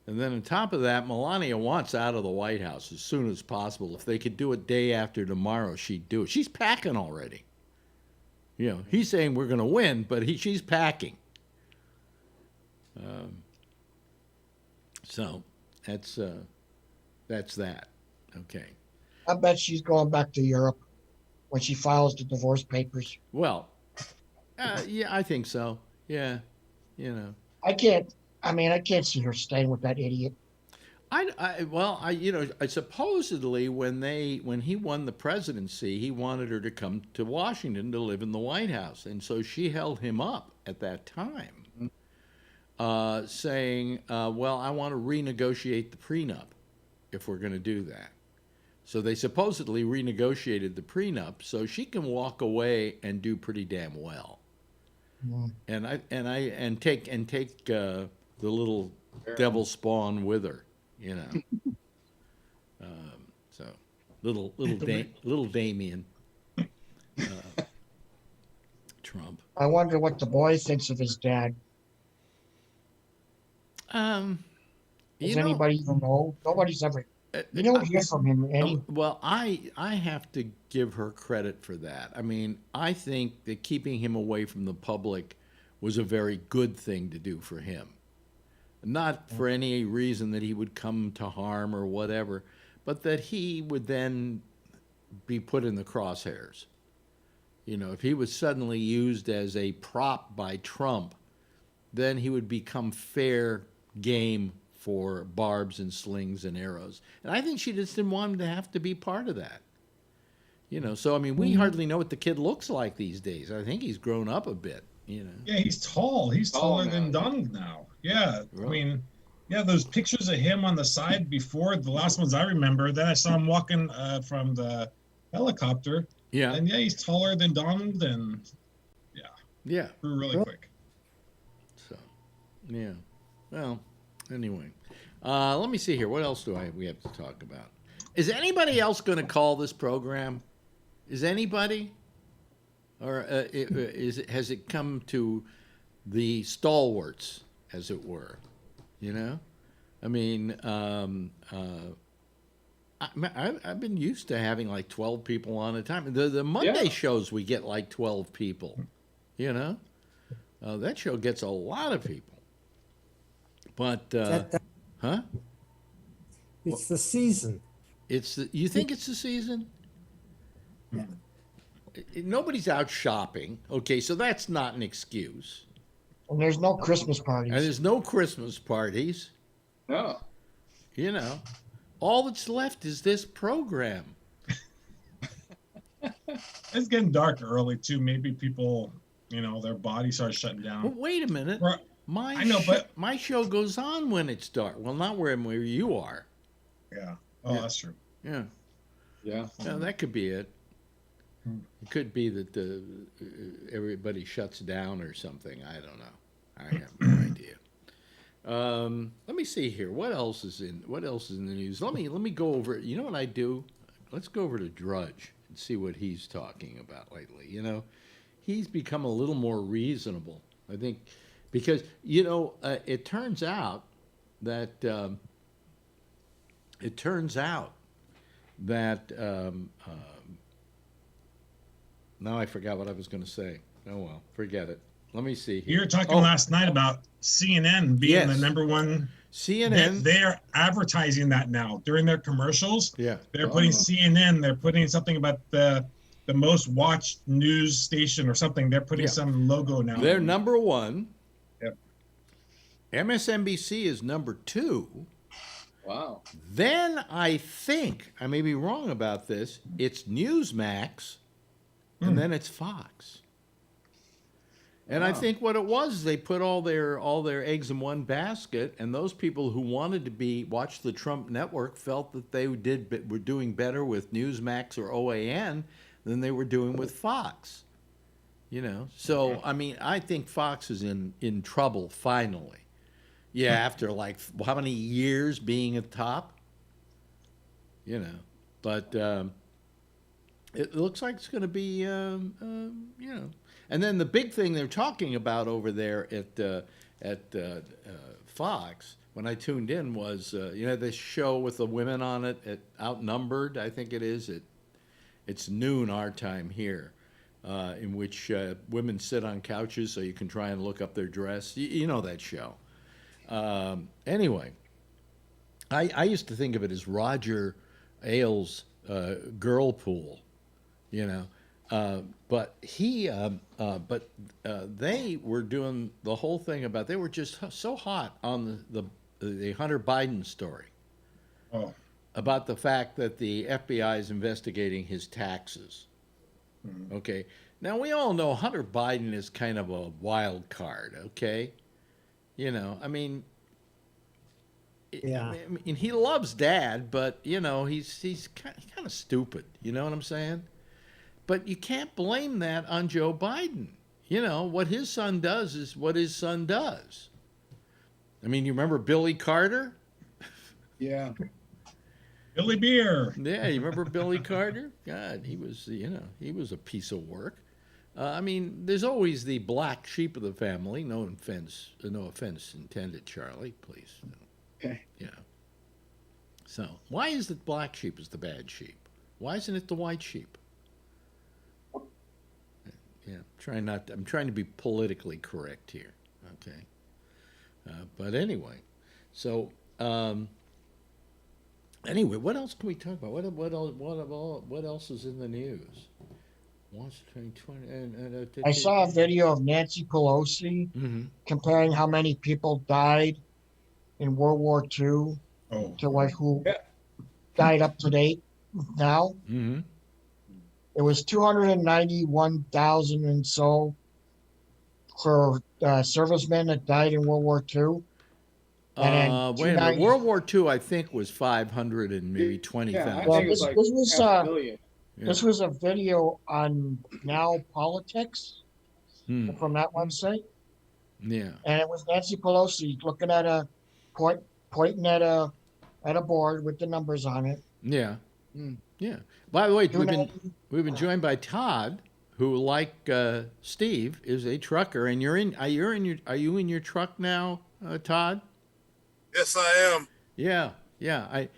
And then on top of that, Melania wants out of the White House as soon as possible. If they could do it day after tomorrow, she'd do it. She's packing already. You know, he's saying we're going to win, but she's packing. So that's that. Okay. I bet she's going back to Europe when she files the divorce papers. Well, yeah, I think so. Yeah, you know. I can't see her staying with that idiot. I supposedly when he won the presidency, he wanted her to come to Washington to live in the White House, and so she held him up at that time, saying, "Well, I want to renegotiate the prenup if we're going to do that." So they supposedly renegotiated the prenup so she can walk away and do pretty damn well, and take the little devil spawn with her. You know, so little Damien Trump. I wonder what the boy thinks of his dad. Does anybody even know? Nobody's ever. You don't hear from him. Well, I have to give her credit for that. I mean, I think that keeping him away from the public was a very good thing to do for him. Not for any reason that he would come to harm or whatever, but that he would then be put in the crosshairs. You know, if he was suddenly used as a prop by Trump, then he would become fair game for barbs and slings and arrows. And I think she just didn't want him to have to be part of that. You know, so, I mean, we hardly know what the kid looks like these days. I think he's grown up a bit, you know. Yeah, he's tall. He's taller than Donald now. Yeah, I mean, yeah, those pictures of him on the side before, the last ones I remember, then I saw him walking from the helicopter. Yeah. And yeah, he's taller than Donald, and yeah, grew really quick. So, yeah. Well, anyway, let me see here. What else we have to talk about? Is anybody else going to call this program? Is anybody? Or has it come to the stalwarts, as it were? You know? I mean, I've been used to having like 12 people on at a time. The Monday shows, we get like 12 people, you know? That show gets a lot of people. But, huh? It's the season. You think it's the season? Yeah. Nobody's out shopping. Okay, so that's not an excuse. And there's no Christmas parties. And there's no Christmas parties. No. You know, all that's left is this program. It's getting dark early, too. Maybe people, you know, their body starts shutting down. Well, wait a minute. My show goes on when it's dark. Well, not where you are. Yeah. Oh, yeah. That's true. Yeah. Yeah. Well, that could be it. It could be that everybody shuts down or something. I don't know. I have no idea. Let me see here. What else is in the news? Let me go over. You know what I do? Let's go over to Drudge and see what he's talking about lately. You know, he's become a little more reasonable, I think, because you know it turns out that now I forgot what I was going to say. Oh, well, forget it. Let me see here. You were talking last night about CNN being the number one. CNN. They're advertising that now during their commercials. Yeah. They're putting CNN. They're putting something about the most watched news station or something. They're putting some logo now. They're number one. Yep. MSNBC is number 2. Wow. Then I think, I may be wrong about this, it's Newsmax. And then it's Fox. And I think what it was, they put all their eggs in one basket, and those people who wanted to watch the Trump network felt that they were doing better with Newsmax or OAN than they were doing with Fox. You know, so I mean, I think Fox is in trouble finally. Yeah, after like how many years being at the top? You know, but. It looks like it's going to be, you know. And then the big thing they're talking about over there at Fox when I tuned in was this show with the women on it at Outnumbered, I think it is. It's noon our time here, in which women sit on couches so you can try and look up their dress. You know that show. Anyway, I used to think of it as Roger Ailes' girl pool, but they were doing the whole thing about, they were just so hot on the Hunter Biden story. Oh. About the fact that the FBI is investigating his taxes. Mm-hmm. Okay. Now, we all know Hunter Biden is kind of a wild card, okay? I mean, yeah. I mean, he loves Dad, but, he's kind of stupid. You know what I'm saying? But you can't blame that on Joe Biden. What his son does is what his son does. I mean, you remember Billy Carter? Yeah. Billy Beer. Yeah, you remember Billy Carter? God, he was a piece of work. I mean, there's always the black sheep of the family. No offense intended, Charlie, please. Okay. So, why is it black sheep is the bad sheep? Why isn't it the white sheep? Yeah, I'm trying to be politically correct here. Okay. But anyway, so anyway, what else can we talk about? What else is in the news? I saw a video of Nancy Pelosi comparing how many people died in World War II to like who died up to date now. Mm-hmm. It was 291,000 and so for servicemen that died in World War II. And wait a minute. World War II, I think, was 500 and maybe 20,000. Well, this was a video on Now Politics from that website. Yeah. And it was Nancy Pelosi looking at pointing at a board with the numbers on it. Yeah. Yeah. By the way, we've been joined by Todd, who, like Steve, is a trucker, and are you in your truck now, Todd? Yes, I am. Yeah. Hear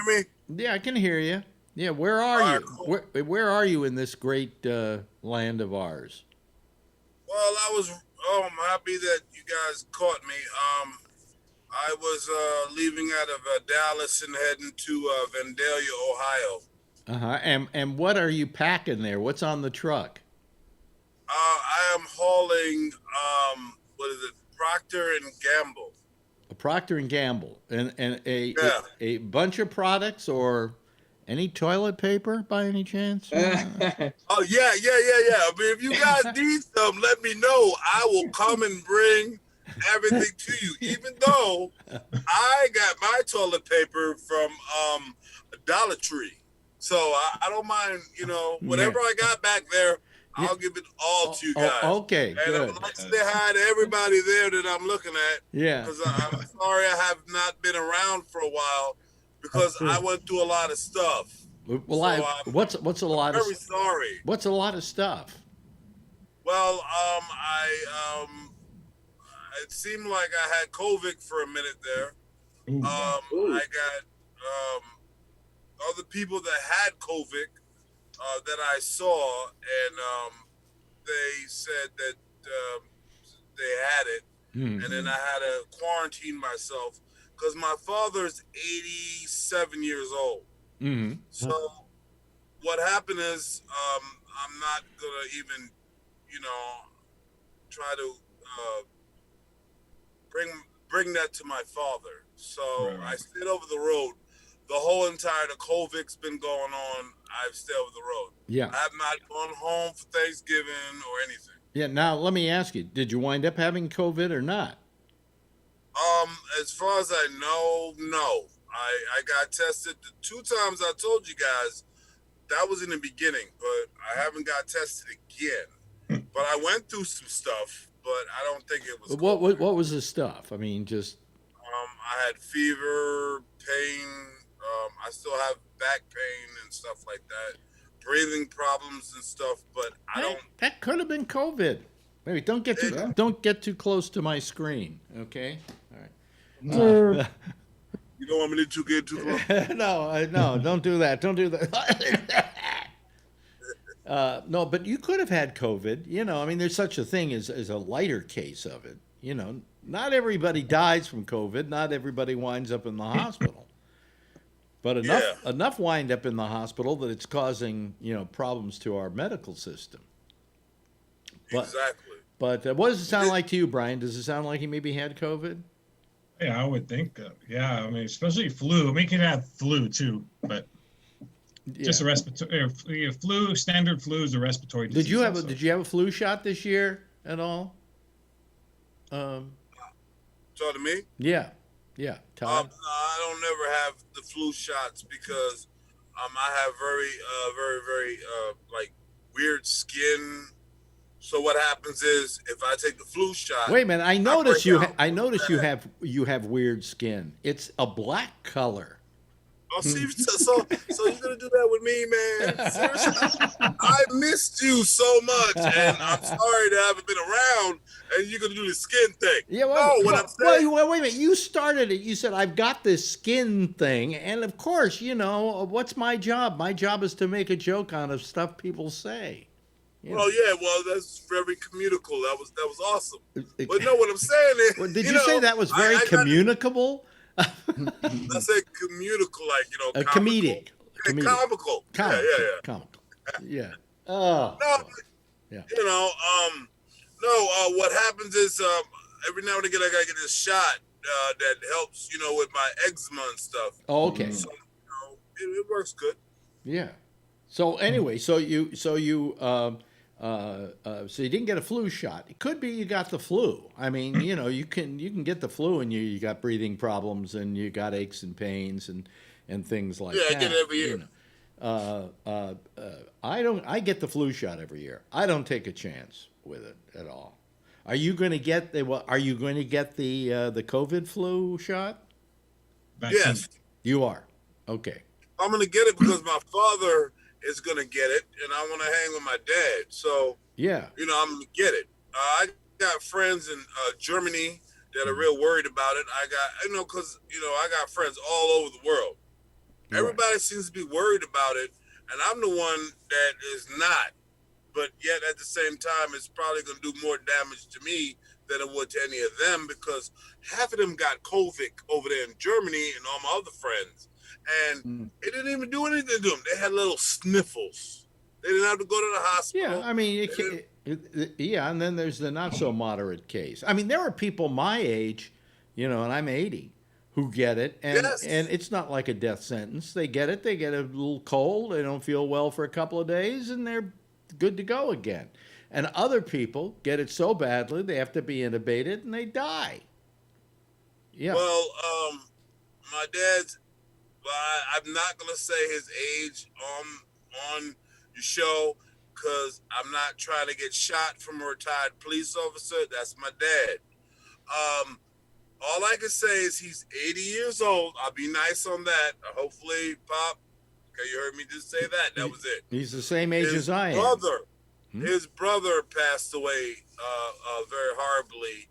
me? Yeah, I can hear you. Yeah, where are you? Cool. Where are you in this great land of ours? Well, I'm happy that you guys caught me. I was leaving out of Dallas and heading to Vandalia, Ohio. And what are you packing there? What's on the truck? I am hauling what is it? Procter and Gamble. A Procter and Gamble, and a bunch of products, or any toilet paper by any chance? Oh yeah. I mean, if you guys need some, let me know. I will come and bring everything to you. Even though I got my toilet paper from Dollar Tree, so I don't mind. Whatever I got back there, I'll give it all to you guys. Okay, and good. I'd like to say hi to everybody there that I'm looking at. Yeah. Because I'm sorry I have not been around for a while because I went through a lot of stuff. Well, what's a lot of? Very sorry. What's a lot of stuff? Well, it seemed like I had COVID for a minute there. I got other people that had COVID that I saw, and they said that they had it, and then I had to quarantine myself because my father's 87 years old. So what happened is I'm not gonna even, try to bring that to my father. So I stayed over the road. The whole entire COVID's been going on. I've stayed over the road. Yeah. I have not gone home for Thanksgiving or anything. Yeah. Now let me ask you: did you wind up having COVID or not? As far as I know, no. I got tested the 2 times I told you guys. That was in the beginning, but I haven't got tested again. But I went through some stuff, but I don't think it was. What was the stuff? I mean, just. I had fever, pain. I still have back pain and stuff like that, breathing problems and stuff. But I don't. That could have been COVID. Maybe don't get too close to my screen. Okay. All right. You don't want me to get too close? No, don't do that. Don't do that. No, but you could have had COVID. I mean, there's such a thing as a lighter case of it. Not everybody dies from COVID. Not everybody winds up in the hospital. But enough wind up in the hospital that it's causing, problems to our medical system. Exactly. But what does it sound like to you, Brian? Does it sound like he maybe had COVID? Yeah, I would think. Yeah, I mean, especially flu. I mean, he could have flu too, but just a respiratory flu. Standard flu is a respiratory disease. Did you have a flu shot this year at all? Talk to me? Yeah. Todd? I don't never have the flu shots because I have very like weird skin. So what happens is if I take the flu shot. Wait a minute! I notice you have weird skin. It's a black color. Oh, see, so you're gonna do that with me, man? Seriously, I missed you so much, and I'm sorry that I haven't been around. And you're gonna do the skin thing. Yeah, what I'm saying. Wait a minute! You started it. You said I've got this skin thing, and of course, what's my job? My job is to make a joke out of stuff people say. Well, that's very communicable. That was awesome. But no, what I'm saying is, did you say that was very communicable? I said communicable, like comedic, comical. Comical. Yeah. Oh. No. Yeah. What happens is every now and again I gotta get this shot that helps, with my eczema and stuff. Oh, okay. So it works good. Yeah. So anyway, so you didn't get a flu shot. It could be you got the flu. I mean, you can get the flu and you got breathing problems and you got aches and pains and things like that. Yeah, I get it every year. I get the flu shot every year. I don't take a chance with it at all. Are you going to get the COVID flu shot? Yes. You are. Okay. I'm going to get it because my father is going to get it, and I want to hang with my dad. So, yeah, I'm going to get it. I got friends in Germany that are real worried about it. I got, because, I got friends all over the world. Right. Everybody seems to be worried about it, and I'm the one that is not. But yet, at the same time, it's probably going to do more damage to me than it would to any of them because half of them got COVID over there in Germany and all my other friends. And it didn't even do anything to them. They had little sniffles. They didn't have to go to the hospital. Yeah, I mean, and then there's the not so moderate case. I mean, there are people my age, and I'm 80, who get it, and it's not like a death sentence. They get it. They get a little cold. They don't feel well for a couple of days, and they're good to go again. And other people get it so badly they have to be intubated and they die. Yeah. Well, my dad's. I'm not gonna say his age on your show because I'm not trying to get shot from a retired police officer. That's my dad. All I can say is he's 80 years old. I'll be nice on that. Hopefully, Pop. Okay, you heard me just say that. That was it. He's the same age as I am. His brother passed away very horribly,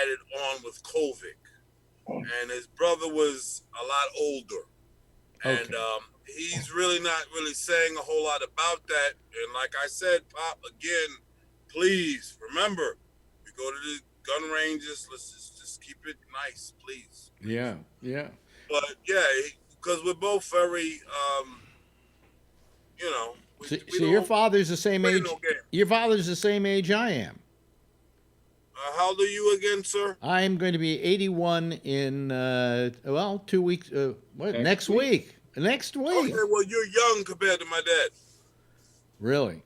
added on with COVID, and his brother was a lot older. Okay. And he's really not saying a whole lot about that. And like I said, Pop, again, please remember, we go to the gun ranges. Let's just keep it nice, please. Yeah. But yeah, because we're both very, So your father's the same age. Your father's the same age I am. How old are you again, sir? I'm going to be 81 in 2 weeks. Next week. Next week. Okay, well, you're young compared to my dad. Really?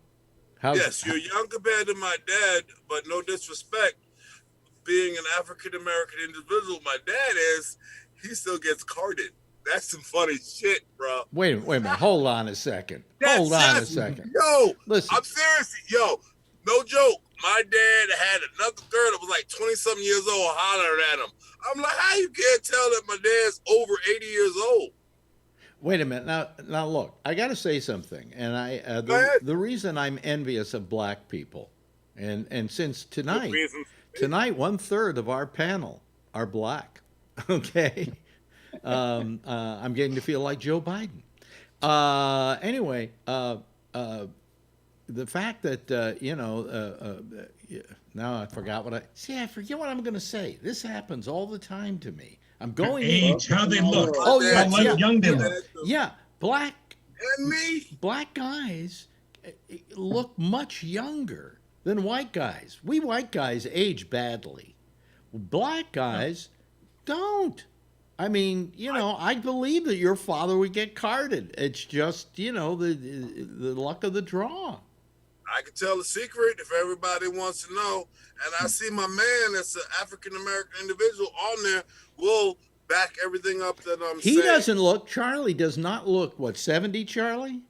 Yes, you're young compared to my dad, but no disrespect. Being an African American individual, my dad is, he still gets carded. That's some funny shit, bro. Wait a minute. Hold on a second. Hold on a second. Yo, listen. I'm serious. Yo, no joke. My dad had another girl that was like 20-something years old hollering at him. I'm like, how you can't tell that my dad's over 80 years old? Wait a minute. Now look, I got to say something. And the reason I'm envious of black people, and since tonight 1/3 of our panel are black. Okay. I'm getting to feel like Joe Biden. Anyway, the fact that, now I forgot I forget what I'm going to say. This happens all the time to me. I'm going age, how they look. Oh, yeah. How young they look. Yeah. Black guys look much younger than white guys. We white guys age badly. Black guys don't. I mean, I believe that your father would get carded. It's just, the luck of the draw. I can tell the secret if everybody wants to know. And I see my man that's an African-American individual on there will back everything up that I'm saying. He doesn't look, Charlie does not look, 70, Charlie?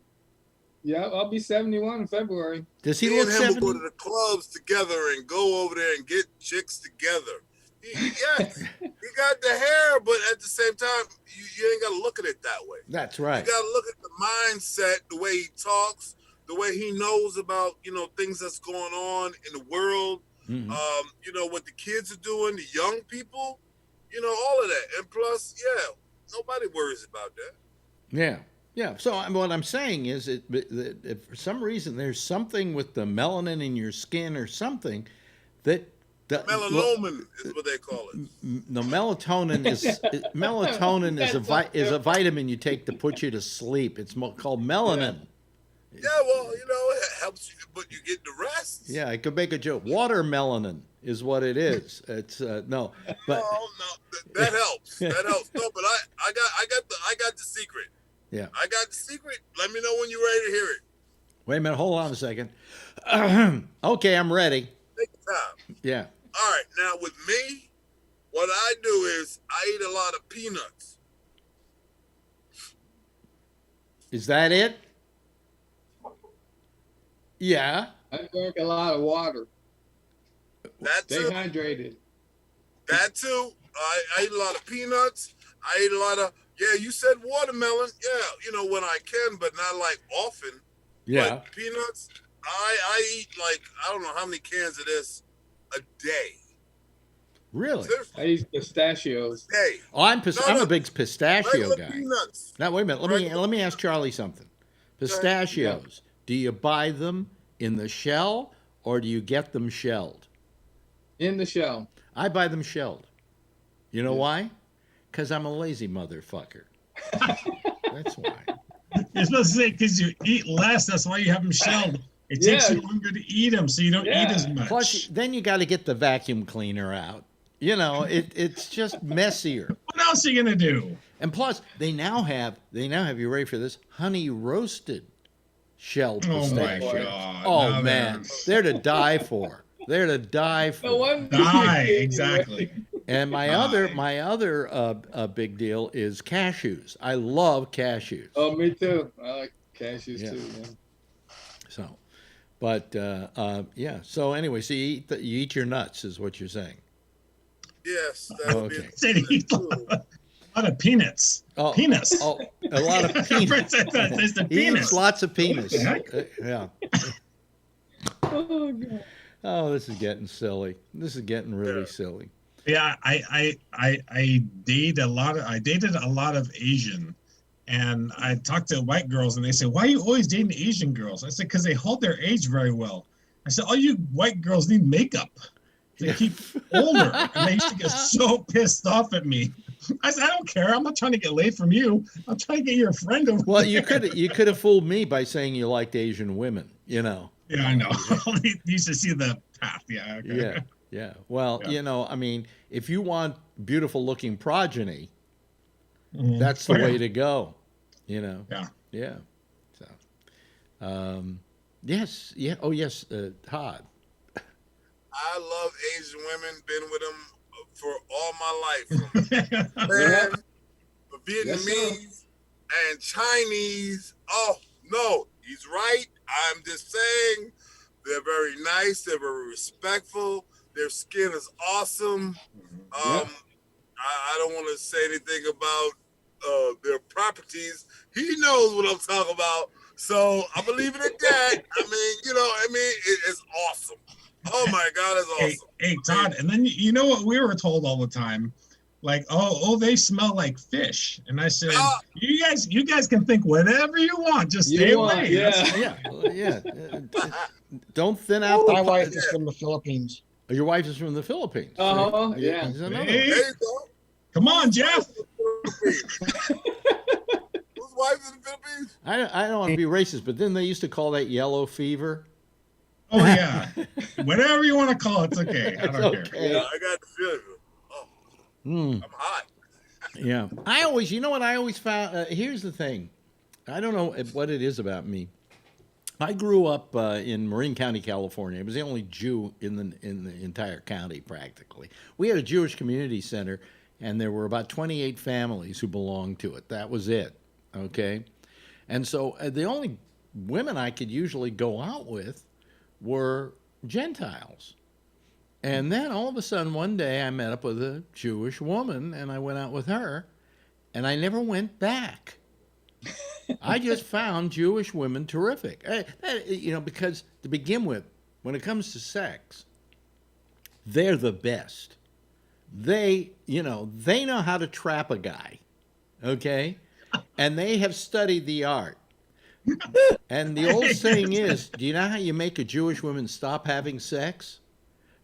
Yeah, I'll be 71 in February. Does he Me look and him 70? will go to the clubs together and go over there and get chicks together. Yes, he got the hair, but at the same time, you ain't got to look at it that way. That's right. You got to look at the mindset, the way he talks, the way he knows about, things that's going on in the world, what the kids are doing, the young people, all of that. And plus, nobody worries about that. Yeah. Yeah. So what I'm saying is that for some reason there's something with the melanin in your skin or something that melanomen is what they call it. No, melatonin is a vitamin you take to put you to sleep. It's called melanin. Yeah, well, it helps you, but you get the rest. Yeah, I could make a joke. Watermelanin is what it is. It's no, but that helps. That helps. No, but I got the secret. Yeah, I got the secret. Let me know when you're ready to hear it. Wait a minute. Hold on a second. Okay, I'm ready. Take your time. Yeah. All right. Now with me, what I do is I eat a lot of peanuts. Is that it? Yeah. I drink a lot of water. That too. Stay hydrated. That too. I eat a lot of peanuts. I eat a lot of, you said watermelon. Yeah, when I can, but not like often. Yeah. But peanuts, I eat like, I don't know how many cans of this a day. Really? I eat pistachios. Hey. Oh, I'm a big pistachio guy. Peanuts. Now wait a minute. Let me ask Charlie something. Pistachios. Do you buy them in the shell or do you get them shelled? In the shell. I buy them shelled. You know why? Because I'm a lazy motherfucker. That's why. You're supposed to say because you eat less. That's why you have them shelled. It takes you longer to eat them, so you don't eat as much. Plus, then you got to get the vacuum cleaner out. It's just messier. What else are you gonna do? And plus, they now have. You ready for this? Honey roasted shelled pistachio. Oh my God! Oh man, they're to die for. They're to die for. Die exactly. And my other big deal is cashews. I love cashews. Oh, me too. I like cashews too. Yeah. So, but So anyway, so you eat your nuts, is what you're saying. Yes. That would okay. Eat a lot of peanuts. Penis. Oh, a lot of peanuts. He eats lots of penis. Yeah. Oh God. Oh, this is getting silly. This is getting really silly. Yeah, I dated a lot of Asian, and I talked to white girls, and they say, "Why are you always dating Asian girls?" I said, "Because they hold their age very well." I said, "All you white girls need makeup. They keep older," and they used to get so pissed off at me. I said, "I don't care. I'm not trying to get laid from you. I'm trying to get your friend over." Well, you could have fooled me by saying you liked Asian women. Yeah, I know. You used to see the path. Yeah. Okay. Yeah. Well, I mean, if you want beautiful looking progeny, that's the way to go, Yeah. Yeah. So, yes. Yeah. Oh, yes. Todd. I love Asian women. Been with them for all my life. Man, Vietnamese and Chinese. Oh, no. He's right. I'm just saying they're very nice. They're very respectful. Their skin is awesome. I don't want to say anything about their properties. He knows what I'm talking about. So I'm going to leave it at that. It's awesome. Oh, my God, it's awesome. Hey, Todd, and then you know what we were told all the time? like, oh, they smell like fish. And I said, you guys can think whatever you want, just stay away. Yeah. Don't thin out. My wife is from the Philippines. Your wife is from the Philippines. Yeah. Hey, come on, Jeff. Whose wife in the Philippines? I don't want to be racist, but then they used to call that yellow fever. Oh yeah, whatever you want to call it, it's okay. I don't care. Yeah, I got the feeling. I'm hot. Yeah, I always found. Here's the thing, I don't know what it is about me. I grew up in Marin County, California. I was the only Jew in the entire county, practically. We had a Jewish community center, and there were about 28 families who belonged to it. That was it. Okay, and so the only women I could usually go out with were Gentiles. And then all of a sudden one day I met up with a Jewish woman and I went out with her and I never went back. I just found Jewish women terrific. Because to begin with, when it comes to sex, they're the best. They know how to trap a guy, okay? And they have studied the art. And the old saying is, do you know how you make a Jewish woman stop having sex?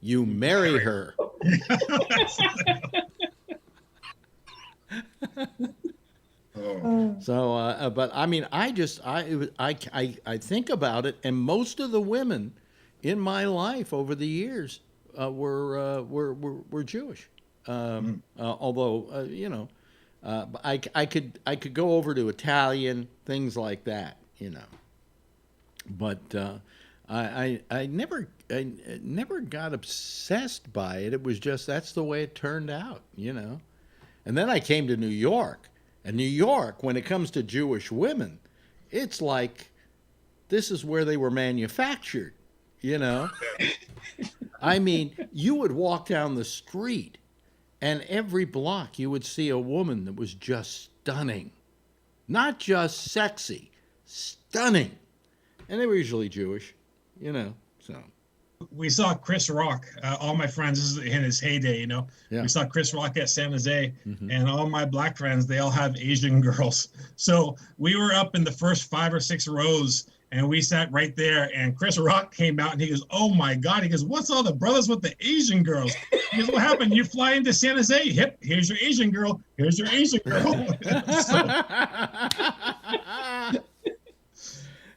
You marry her. So, but I mean, I think about it, and most of the women in my life over the years were Jewish. Although I could go over to Italian, things like that, But I never got obsessed by it. It was just that's the way it turned out, And then I came to New York, and New York, when it comes to Jewish women, it's like this is where they were manufactured, I mean, you would walk down the street, and every block you would see a woman that was just stunning. Not just sexy, stunning. And they were usually Jewish, so. We saw Chris Rock, all my friends, this is in his heyday, Yeah. We saw Chris Rock at San Jose, and all my black friends, they all have Asian girls. So we were up in the first 5 or 6 rows, and we sat right there, and Chris Rock came out, and he goes, oh my God. He goes, what's all the brothers with the Asian girls? He goes, what happened? You fly into San Jose? Yep, here's your Asian girl. Here's your Asian girl.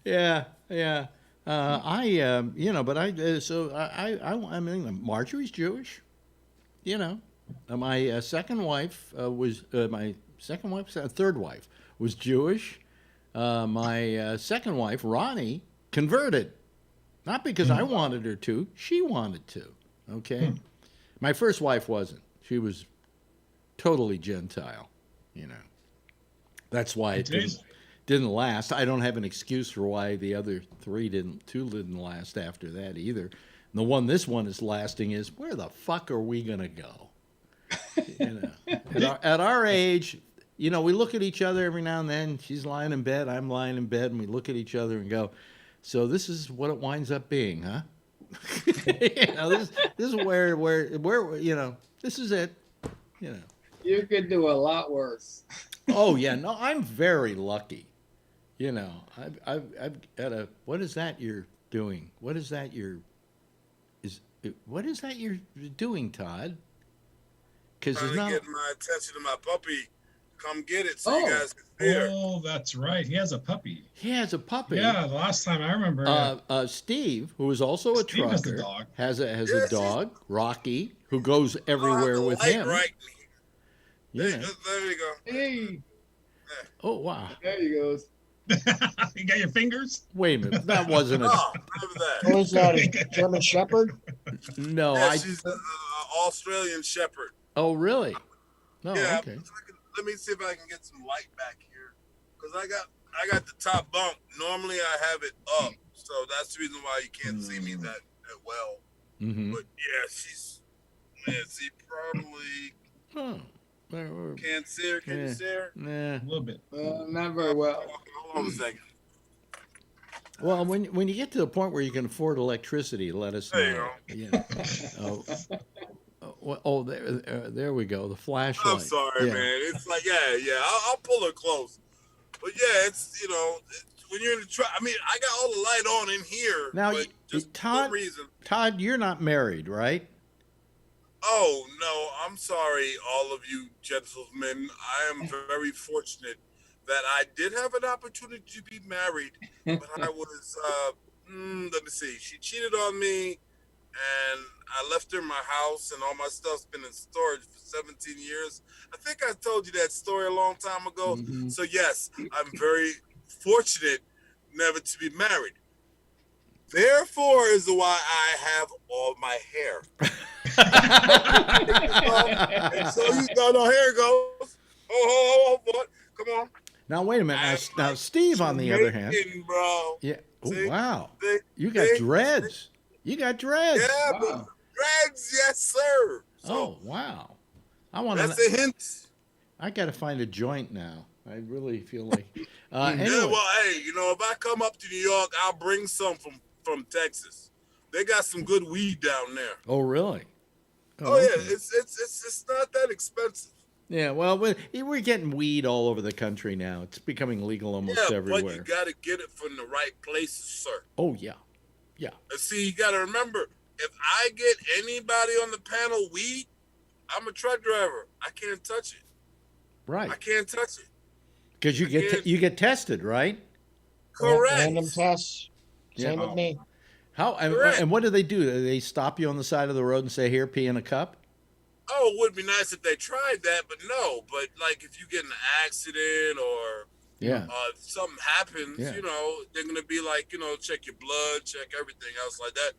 Yeah. I mean, Marjorie's Jewish, My second wife third wife was Jewish. My second wife, Ronnie, converted, not because I wanted her to, she wanted to. Okay, my first wife wasn't. She was totally Gentile. That's why it didn't last. I don't have an excuse for why the other two didn't last after that either. And this one is lasting is, where the fuck are we gonna go? At our age, we look at each other every now and then. She's lying in bed, I'm lying in bed, and we look at each other and go, so this is what it winds up being, huh? This is where this is it. You could do a lot worse. Oh yeah, no, I'm very lucky. I've got a. What is that you're doing? What is that you're doing, Todd? Because it's not getting my attention to my puppy. Come get it, so you guys can see her. Oh, that's right. He has a puppy. Yeah, the last time I remember. Steve, who is also a trucker, has a dog, Rocky, who goes everywhere with him. Right. Yeah. There you go. Hey. Oh wow. There he goes. You got your fingers? Wait a minute. That wasn't What is that? A German Shepherd? No, she's an Australian Shepherd. Oh, really? No, yeah, okay. Let me see if I can get some light back here, because I got the top bunk. Normally I have it up, so that's the reason why you can't see me that well. Mm-hmm. But yeah, she probably. Can't see her. Can you see her? Nah. A little bit. Not very well. Hold on a second. Well, when you get to the point where you can afford electricity, let us know. There you go. there we go. The flashlight. I'm sorry, man. It's like, I'll pull her close. But yeah, it's, when you're in the truck, I mean, I got all the light on in here. Now, but just for some reason. Todd, you're not married, right? Oh, no, I'm sorry, all of you gentlemen. I am very fortunate that I did have an opportunity to be married, but I was, let me see. She cheated on me, and I left her in my house, and all my stuff's been in storage for 17 years. I think I told you that story a long time ago. Mm-hmm. So, yes, I'm very fortunate never to be married. Therefore is why I have all my hair. And so you no, here it goes. Oh, come on. Now wait a minute. Now Steve, on the other hand, bro. Yeah. Oh, wow. You got dreads. You got dreads. Yeah, wow. Dreads, yes, sir. So, wow. That's a hint. I got to find a joint now. I really feel like. Anyway. Yeah, well, hey, if I come up to New York, I'll bring some from Texas. They got some good weed down there. Oh, really? Oh yeah, it's not that expensive. Yeah, well, we're getting weed all over the country now. It's becoming legal almost everywhere. But you got to get it from the right places, sir. Oh yeah, yeah. And see, you got to remember, if I get anybody on the panel weed, I'm a truck driver. I can't touch it. Right. I can't touch it. Because you get tested, right? Correct. Random tests. Same with me. How and what do? They do they stop you on the side of the road and say, "Here, pee in a cup"? Oh, it would be nice if they tried that, but no. But like, if you get in an accident or something happens, they're gonna be like, check your blood, check everything else like that.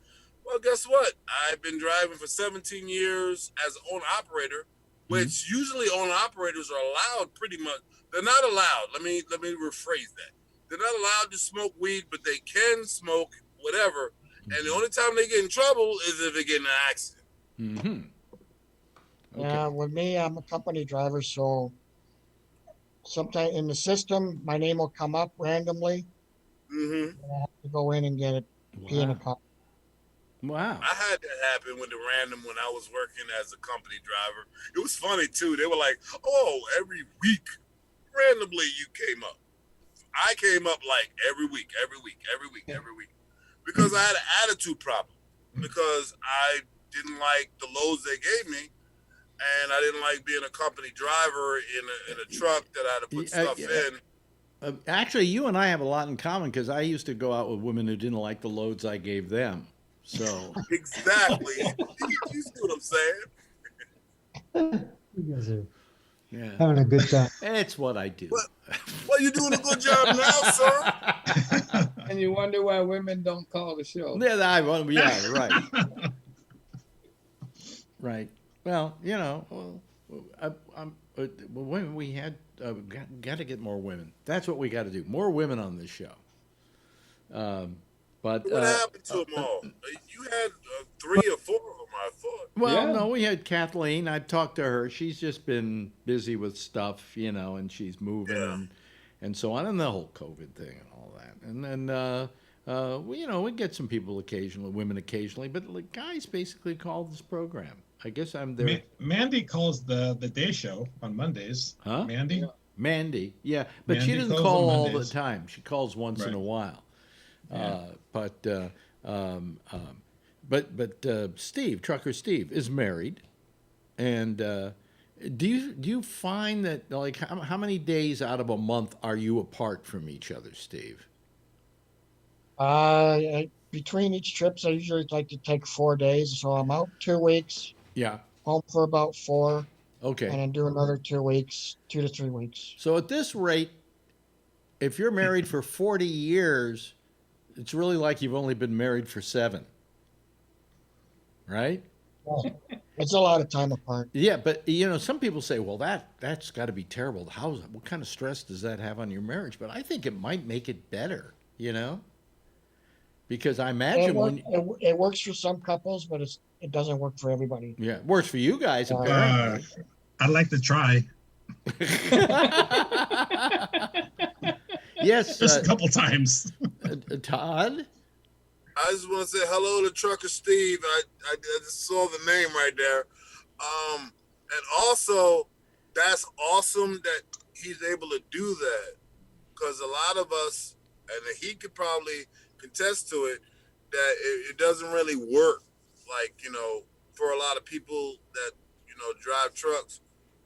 Well, guess what? I've been driving for 17 years as an owner operator, which usually owner operators are allowed pretty much. They're not allowed. Let me rephrase that. They're not allowed to smoke weed, but they can smoke whatever. And the only time they get in trouble is if they get in an accident. Mm-hmm. Okay. Yeah, with me, I'm a company driver, so sometimes in the system, my name will come up randomly. Mm-hmm. And I have to go in and get it, pee in a cup. Wow. I had that happen when I was working as a company driver. It was funny, too. They were like, oh, every week, randomly you came up. I came up like every week. Because I had an attitude problem. Because I didn't like the loads they gave me. And I didn't like being a company driver in a truck that I had to put stuff in. Actually, you and I have a lot in common because I used to go out with women who didn't like the loads I gave them. So exactly. You see what I'm saying? You guys are having a good time. It's what I do. Well, you're doing a good job now, sir. And you wonder why women don't call the show. Yeah, right. Right. Well, women, we had got to get more women. That's what we got to do. More women on this show. But what happened to them all? You had 3 or 4 of them, I thought. Well, no, we had Kathleen. I talked to her. She's just been busy with stuff, and she's moving and so on, and the whole COVID thing and all that. And then, we get some people occasionally, women occasionally, but guys basically call this program. I guess I'm there. Mandy calls the day show on Mondays. Huh? Mandy? Yeah. Mandy, yeah. But Mandy she doesn't call all the time. She calls once in a while. Yeah. But Steve, Trucker Steve, is married. And do you find that, how many days out of a month are you apart from each other, Steve? Between each trips, I usually like to take 4 days. So I'm out 2 weeks. Yeah. Home for about 4. Okay. And then do another 2 weeks, 2 to 3 weeks. So at this rate, if you're married for 40 years, it's really like you've only been married for 7. Right? Yeah. It's a lot of time apart. Yeah, but some people say, well, that's got to be terrible. What kind of stress does that have on your marriage? But I think it might make it better, Because I imagine it works for some couples, but it doesn't work for everybody. Yeah, it works for you guys, apparently. I'd like to try. Yes. Just a couple times. Todd? I just want to say hello to Trucker Steve. I just saw the name right there. And also, that's awesome that he's able to do that, because a lot of us, and he could probably contest to it, that it doesn't really work. Like, for a lot of people that, drive trucks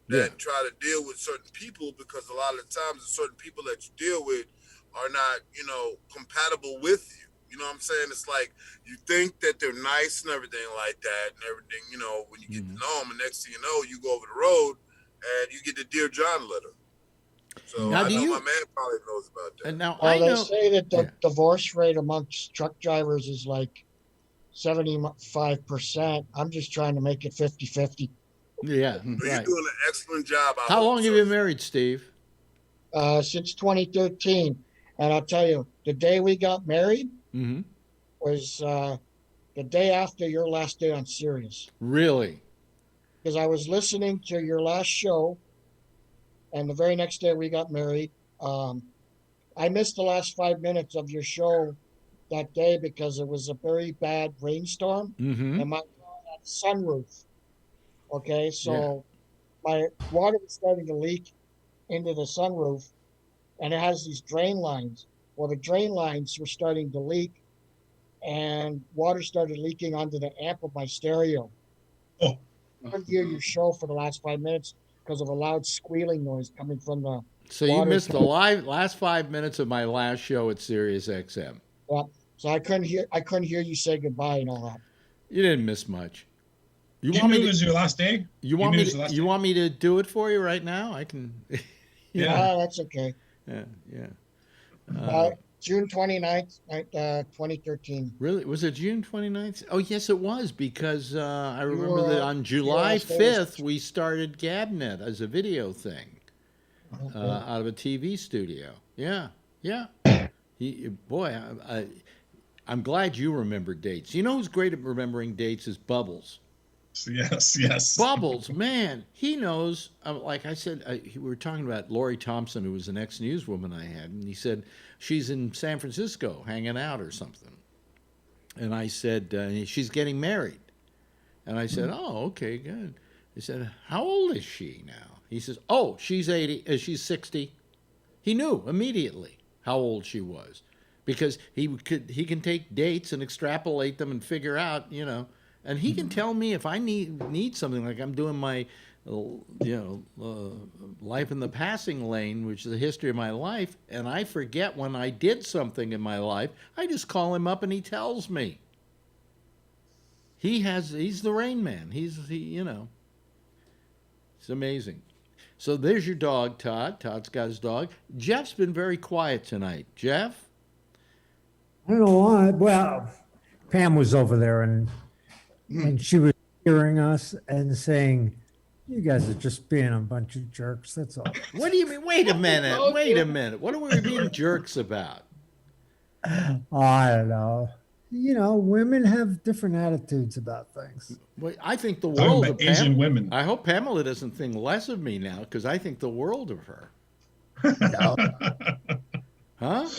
that try to deal with certain people, because a lot of the times the certain people that you deal with are not, compatible with you. You know what I'm saying? It's like you think that they're nice and everything like that and everything, when you get to know them, and next thing you know, you go over the road and you get the Dear John letter. So now, I know my man probably knows about that. And now they say that the divorce rate amongst truck drivers is like 75%. I'm just trying to make it 50-50. Yeah, right. You're doing an excellent job. How long have you been married, Steve? Since 2013. And I'll tell you, the day we got married was the day after your last day on Sirius. Really? Because I was listening to your last show, and the very next day we got married. I missed the last 5 minutes of your show that day because it was a very bad rainstorm, and my car had a sunroof. Okay, so my water was starting to leak into the sunroof, and it has these drain lines. Well, the drain lines were starting to leak, and water started leaking onto the amp of my stereo. I couldn't hear your show for the last 5 minutes because of a loud squealing noise coming from the So you missed the last 5 minutes of my last show at Sirius XM. Yeah. So I couldn't hear you say goodbye and all that. You didn't miss much. You want me to, it was your last day? You want me to do it for you right now? I can. Yeah, that's okay. Yeah. June 29th, 2013. Really? Was it June 29th? Oh, yes, it was, because I remember that on July 5th, we started Gabnet as a video thing out of a TV studio. Yeah. I'm glad you remembered dates. You know who's great at remembering dates is Bubbles. Yes. Bubbles, man, he knows. Like I said, we were talking about Lori Thompson, who was an ex-newswoman I had, and he said she's in San Francisco hanging out or something. And I said, she's getting married. And I said, oh, okay, good. He said, how old is she now? He says, oh, she's 80, she's 60. He knew immediately how old she was, because he can take dates and extrapolate them and figure out, and he can tell me if I need something, like I'm doing my, life in the passing lane, which is the history of my life, and I forget when I did something in my life. I just call him up and he tells me. He's the Rain Man. It's amazing. So there's your dog, Todd. Todd's got his dog. Jeff's been very quiet tonight. Jeff? I don't know why. Well, Pam was over there and she was hearing us and saying, you guys are just being a bunch of jerks. That's all. What do you mean? Wait a minute. What are we being jerks about? I don't know. Women have different attitudes about things. Well, I think the world of Asian women. I hope Pamela doesn't think less of me now, because I think the world of her. No. Huh?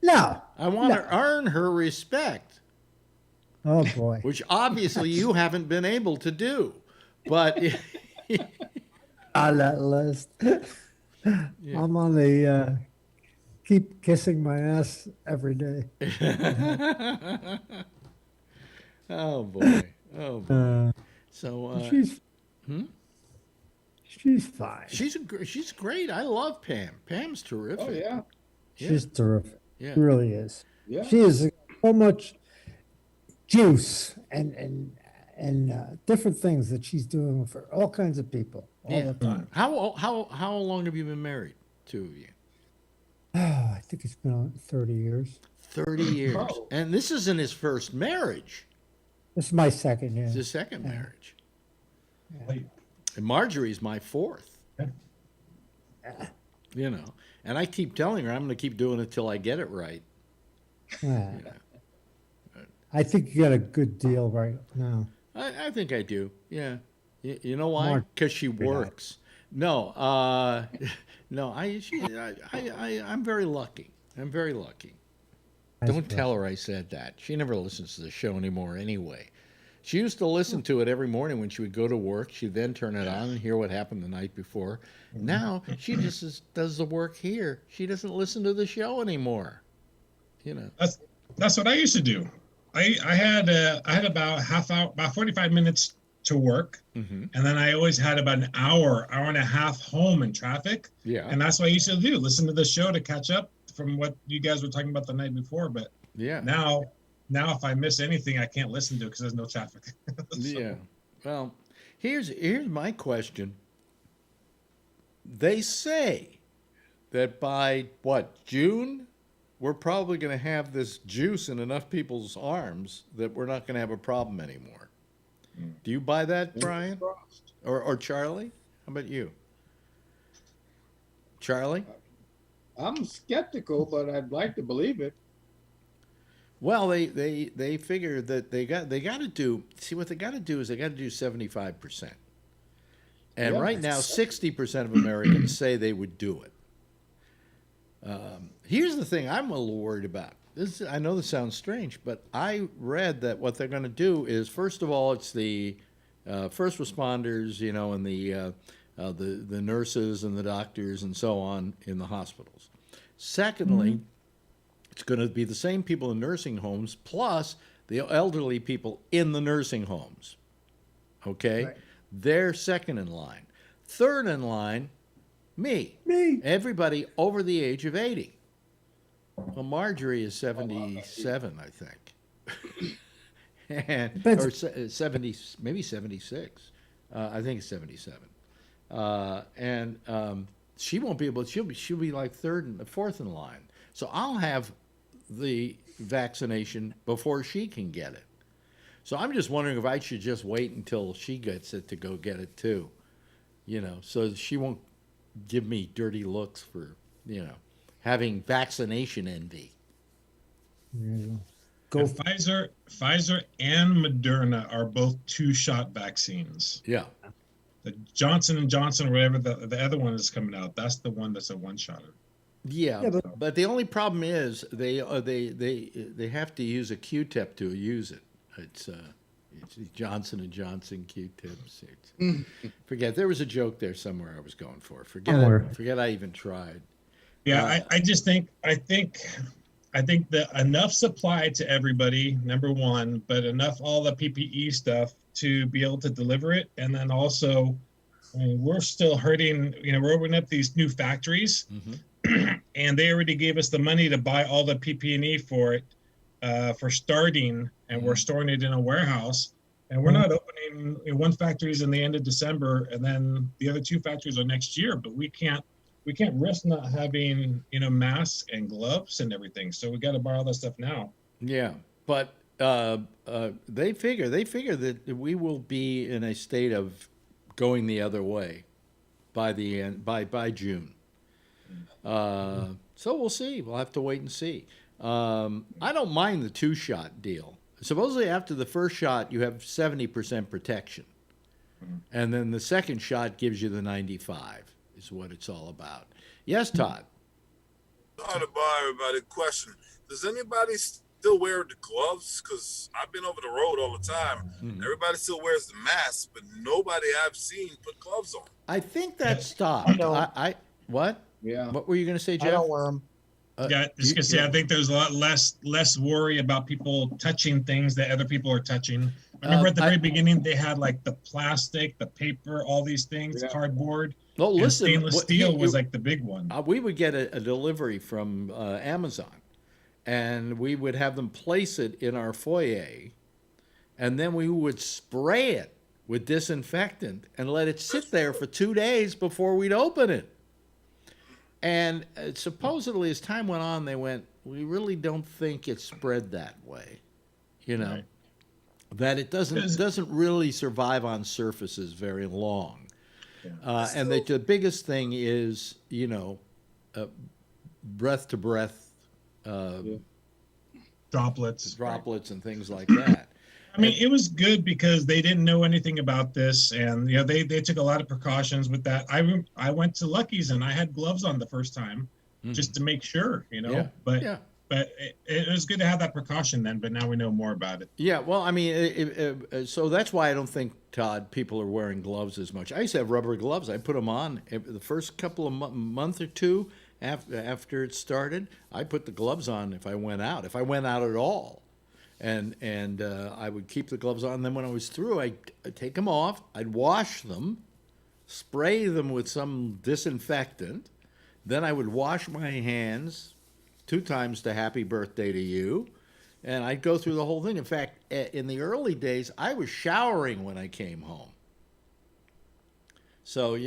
No. I want to earn her respect. Oh, boy. Which obviously you haven't been able to do. But on that list. I'm on the keep kissing my ass every day. Oh, boy. So she's fine. She's great. I love Pam. Pam's terrific. Oh, yeah. She's terrific. Yeah. She really is. Yeah. She is so much juice and different things that she's doing for all kinds of people all the time. How long have you been married, two of you? Oh, I think it's been on 30 years. 30 years. Oh. And this isn't his first marriage. This is my second, yeah. It's his second marriage. Yeah. And Marjorie's my fourth. Yeah. And I keep telling her I'm going to keep doing it till I get it right. Yeah. I think you got a good deal right now. I think I do. Yeah. You know why? Because she works. No. I'm very lucky. I'm very lucky. Don't tell her I said that. She never listens to the show anymore anyway. She used to listen to it every morning when she would go to work. She'd then turn it on and hear what happened the night before. Now she just does the work here. She doesn't listen to the show anymore. You know. That's what I used to do. I had about half hour, about 45 minutes to work, and then I always had about an hour and a half home in traffic. Yeah. And that's what I used to do: listen to the show to catch up from what you guys were talking about the night before. But yeah, now if I miss anything, I can't listen to it because there's no traffic. So. Yeah. Well, here's my question. They say that by June, we're probably going to have this juice in enough people's arms that we're not going to have a problem anymore. Do you buy that, Brian? Or Charlie? How about you? Charlie? I'm skeptical, but I'd like to believe it. Well, they figure that they got to do. See, what they got to do is they got to do 75%. And right now, 60% of Americans say they would do it. Here's the thing I'm a little worried about. I know this sounds strange, but I read that what they're going to do is, first of all, it's the first responders, and the nurses and the doctors and so on in the hospitals. Secondly, it's going to be the same people in nursing homes plus the elderly people in the nursing homes. Okay? Right. They're second in line. Third in line, me. Everybody over the age of 80. Well, Marjorie is 77, I think. Or 70, maybe 76. I think it's 77. She won't be able to, she'll be like fourth in line. So I'll have the vaccination before she can get it. So I'm just wondering if I should just wait until she gets it to go get it too, so she won't give me dirty looks for, having vaccination envy. Go. Pfizer and Moderna are both 2-shot vaccines. Yeah. The Johnson & Johnson, or whatever the other one is coming out, that's the one that's a 1-shotter. Yeah, but the only problem is they have to use a Q-tip to use it. It's Johnson & Johnson Q-tips. Forget there was a joke there somewhere I was going for. Forget I even tried. Yeah, I think that enough supply to everybody, number one, but enough all the PPE stuff to be able to deliver it, and then also, we're still hurting. We're opening up these new factories. And they already gave us the money to buy all the PPE for it, for starting, and we're storing it in a warehouse. And we're not opening. One factory is in the end of December, and then the other 2 factories are next year. But we can't risk not having masks and gloves and everything. So we got to buy all that stuff now. Yeah, but they figure that we will be in a state of going the other way by the end by June. So we'll see. We'll have to wait and see. I don't mind the 2-shot deal. Supposedly after the first shot, you have 70% protection. And then the second shot gives you the 95, is what it's all about. Yes, Todd? Thought about everybody. Question. Does anybody still wear the gloves? Because I've been over the road all the time. Everybody still wears the mask, but nobody I've seen put gloves on. I think that stopped. What? Yeah. What were you going to say, Jeff? I don't wear them. Yeah, just gonna say, I think there's a lot less worry about people touching things that other people are touching. Remember at the very beginning, they had like the plastic, the paper, all these things, cardboard. Well, listen, stainless steel was like the big one. We would get a delivery from Amazon, and we would have them place it in our foyer, and then we would spray it with disinfectant and let it sit there for 2 days before we'd open it. And supposedly, as time went on, they went, we really don't think it's spread that way, right. That it doesn't really survive on surfaces very long. Yeah. And the biggest thing is, breath to breath droplets and things like that. I mean, it was good because they didn't know anything about this, and they took a lot of precautions with that. I went to Lucky's and I had gloves on the first time, just to make sure, Yeah. But But it was good to have that precaution then, but now we know more about it. Yeah, well, I mean, so that's why I don't think, Todd, people are wearing gloves as much. I used to have rubber gloves. I put them on the first couple of month or two after it started. I put the gloves on if I went out at all. And I would keep the gloves on. And then when I was through, I'd take them off. I'd wash them, spray them with some disinfectant. Then I would wash my hands 2 times to happy birthday to you. And I'd go through the whole thing. In fact, in the early days, I was showering when I came home. So,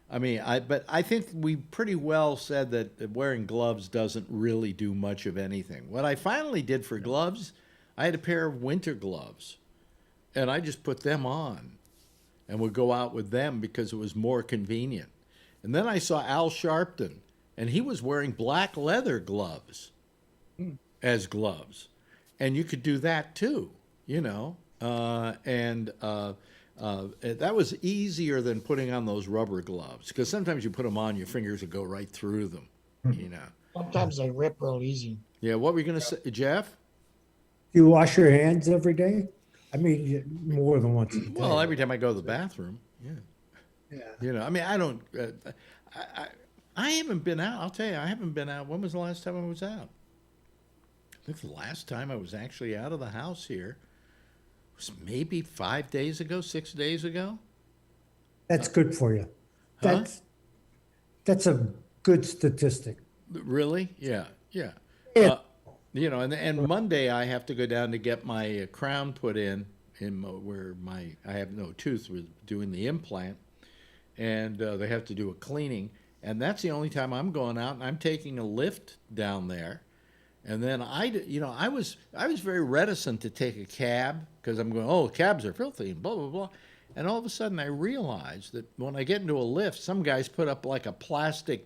but I think we pretty well said that wearing gloves doesn't really do much of anything. What I finally did for gloves, I had a pair of winter gloves. And I just put them on and would go out with them because it was more convenient. And then I saw Al Sharpton, and he was wearing black leather gloves as gloves. And you could do that too, that was easier than putting on those rubber gloves, because sometimes you put them on, your fingers would go right through them, Sometimes they rip real easy. Yeah, what were you going to say, Jeff? Do you wash your hands every day? I mean, more than once a day. Well, every time I go to the bathroom, yeah. Yeah. I mean, I don't... I haven't been out. I'll tell you, I haven't been out. When was the last time I was out? I think the last time I was actually out of the house here was maybe 5 days ago, 6 days ago. That's good for you. That's a good statistic. Really? Yeah. And Monday I have to go down to get my crown put in where I have no tooth with doing the implant, and they have to do a cleaning. And that's the only time I'm going out, and I'm taking a lift down there. And then I was very reticent to take a cab because I'm going, oh, cabs are filthy and blah, blah, blah. And all of a sudden I realized that when I get into a lift, some guys put up like a plastic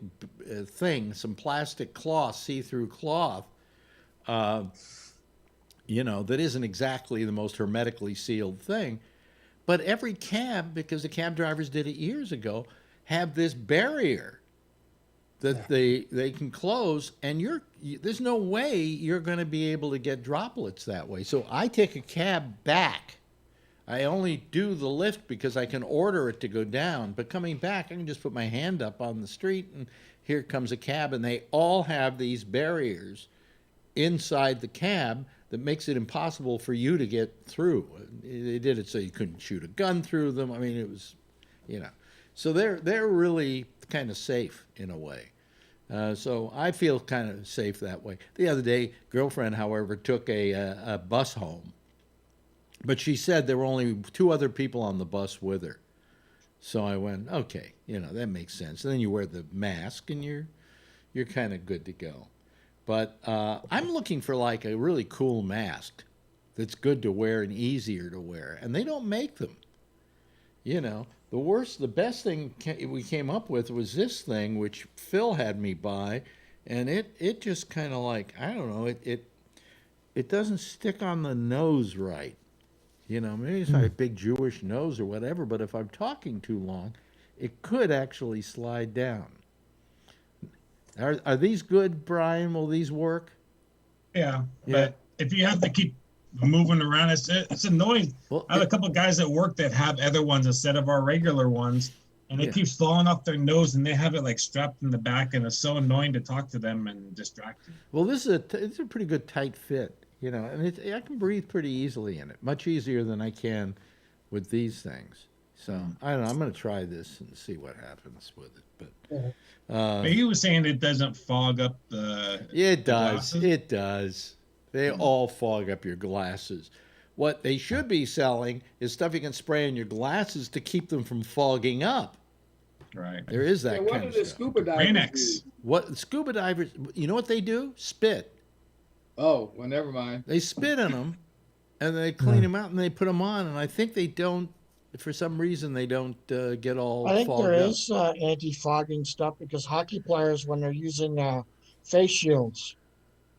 thing, some plastic cloth, see-through cloth, that isn't exactly the most hermetically sealed thing. But every cab, because the cab drivers did it years ago, have this barrier that they can close, and there's no way you're going to be able to get droplets that way. So I take a cab back. I only do the lift because I can order it to go down. But coming back, I can just put my hand up on the street, and here comes a cab, and they all have these barriers inside the cab that makes it impossible for you to get through. They did it so you couldn't shoot a gun through them. I mean, it was, So they're really kind of safe in a way. So I feel kind of safe that way. The other day, girlfriend, however, took a bus home. But she said there were only 2 other people on the bus with her. So I went, okay, that makes sense. And then you wear the mask and you're kind of good to go. But I'm looking for like a really cool mask that's good to wear and easier to wear. And they don't make them. The best thing we came up with was this thing, which Phil had me buy, and it just kind of like, I don't know, it doesn't stick on the nose right. Maybe it's not a big Jewish nose or whatever, but if I'm talking too long, it could actually slide down. Are these good, Brian? Will these work? Yeah, but if you have to keep moving around, it's annoying. Well, I have a couple of guys at work that have other ones instead of our regular ones, and it keeps falling off their nose, and they have it like strapped in the back, and it's so annoying to talk to them and distracting. Well, it's a pretty good tight fit, and I can breathe pretty easily in it, much easier than I can with these things. So I don't know. I'm going to try this and see what happens with it. But he was saying it doesn't fog up the. It does. It does. They all fog up your glasses. What they should be selling is stuff you can spray on your glasses to keep them from fogging up. Right. There is that kind of stuff. What do the scuba divers do? What scuba divers? You know what they do? Spit. Oh, well, never mind. They spit in them, and they clean them out, and they put them on. And I think they don't. For some reason, they don't get all. I think fogged there up. is anti-fogging stuff because hockey players, when they're using face shields,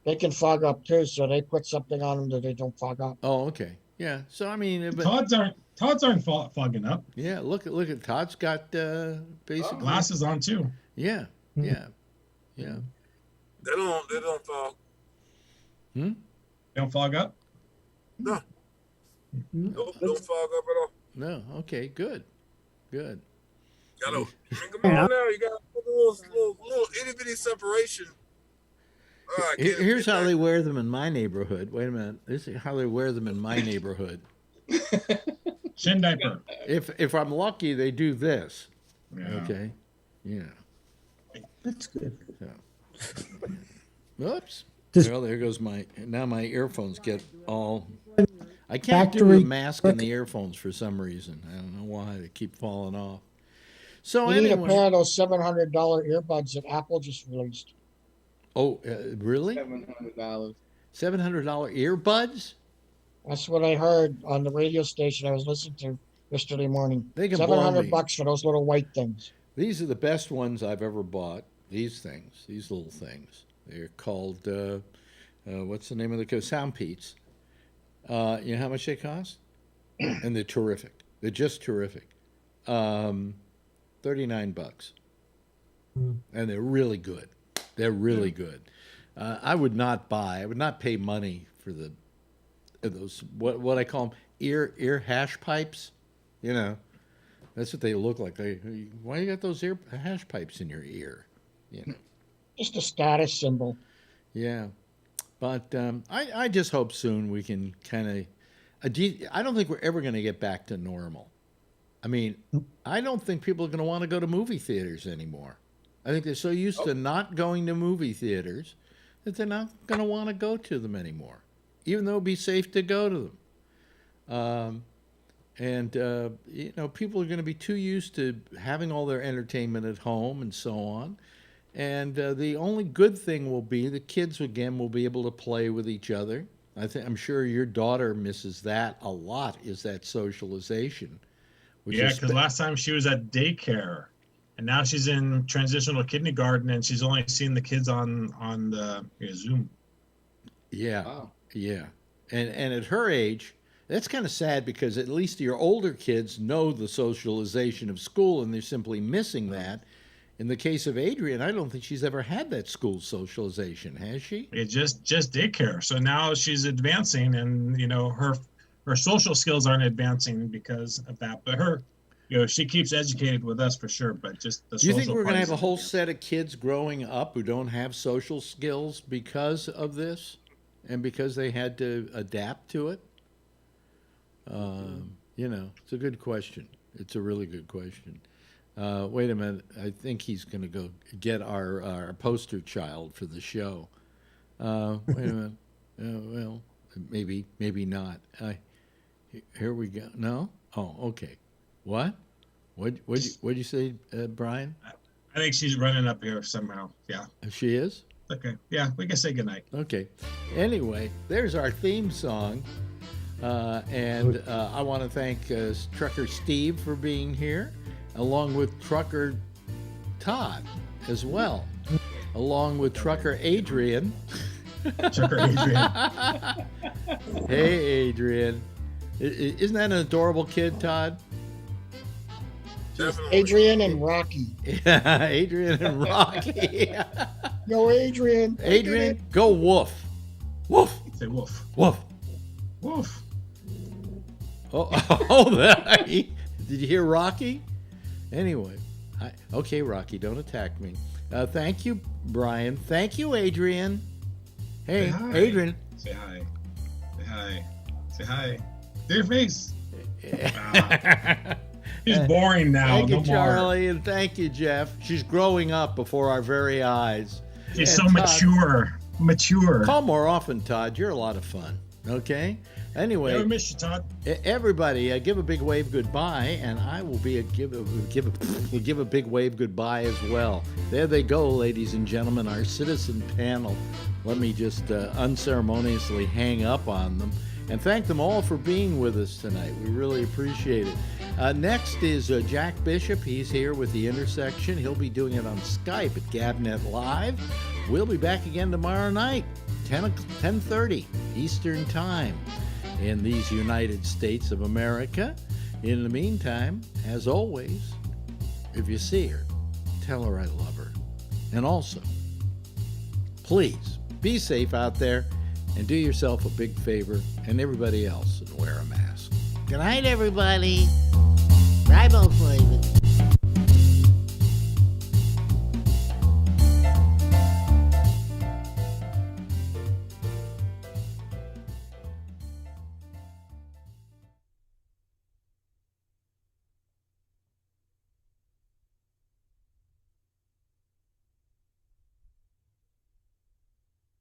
they can fog up too. So they put something on them that they don't fog up. Oh, okay, yeah. So I mean, Todd's aren't fogging up. Yeah, look at Todd's got basically glasses on too. Yeah. They don't fog. Don't fog up? No. Nope, don't fog up at all. No. Okay, good. Good. Gotta bring them on now. You got a little itty bitty separation. Here's how they wear them in my neighborhood. Wait a minute. This is how they wear them in my neighborhood. Shin diaper. If I'm lucky, they do this. Yeah. Okay. Yeah. That's good. So. Oops. Well, there goes my earphones get all. I can't do the mask and the earphones for some reason. I don't know why they keep falling off. So you need a pair of those $700 earbuds that Apple just released. Oh, really? $700. $700 earbuds? That's what I heard on the radio station I was listening to yesterday morning. They can blow me. $700 for those little white things. These are the best ones I've ever bought. These things, these little things. They're called, what's the name of the Sound Peats. You know how much they cost? And they're terrific. They're just terrific. $39. And they're really good. They're really good. I would not pay money for those, what I call them, ear hash pipes. You know, that's what they look like. Why you got those hash pipes in your ear? You know. Just a status symbol. Yeah. But I just hope soon we can kind of... I don't think we're ever going to get back to normal. I mean, I don't think people are going to want to go to movie theaters anymore. I think they're so used to not going to movie theaters that they're not going to want to go to them anymore, even though it'd be safe to go to them. You know, people are going to be too used to having all their entertainment at home and so on. And the only good thing will be the kids, again, will be able to play with each other. I'm sure your daughter misses that a lot, is that socialization. Yeah, because last time she was at daycare, and now she's in transitional kindergarten, and she's only seen the kids on the Zoom. Yeah, yeah. And at her age, that's kind of sad, because at least your older kids know the socialization of school, and they're simply missing that. In the case of Adrian, I don't think she's ever had that school socialization, has she? It just daycare. So now she's advancing, and you know her social skills aren't advancing because of that. But her, you know, she keeps educated with us for sure. But just the do you think we're going to have a whole set of kids growing up who don't have social skills because of this, and because they had to adapt to it? You know, it's a good question. It's a really good question. Wait a minute. I think he's going to go get our poster child for the show. Wait a minute. Well, maybe not. Here we go. No? Oh, okay. What? What'd you say, Brian? I think she's running up here somehow. Yeah. She is? Okay. Yeah, we can say goodnight. Okay. Anyway, there's our theme song. And I want to thank Trucker Steve for being here, along with Trucker Todd as well, along with Trucker Adrian. Trucker Adrian. Hey, Adrian. Isn't that an adorable kid, Todd? Adrian and Rocky. Yeah, Adrian and Rocky. Go, Adrian. Adrian, go woof. Woof. Say woof. Woof. Woof. Did you hear Rocky? Anyway, okay, Rocky, don't attack me. Thank you, Brian. Thank you, Adrian. Hey, Adrian. Say hi. Say hi. Say hi. To your face. She's boring now. Thank you, Charlie, and thank you, Jeff. She's growing up before our very eyes. She's so mature. Mature. Call more often, Todd. You're a lot of fun. Okay? Anyway, never miss you, Todd. Everybody, give a big wave goodbye, and I will give a big wave goodbye as well. There they go, ladies and gentlemen, our citizen panel. Let me just unceremoniously hang up on them and thank them all for being with us tonight. We really appreciate it. Next is Jack Bishop. He's here with The Intersection. He'll be doing it on Skype at Gabnet Live. We'll be back again tomorrow night, 10:30 Eastern Time in these United States of America. In the meantime, as always, if you see her, tell her I love her. And also, please be safe out there. And do yourself a big favor, and everybody else, and wear a mask. Good night, everybody. Riboflavin.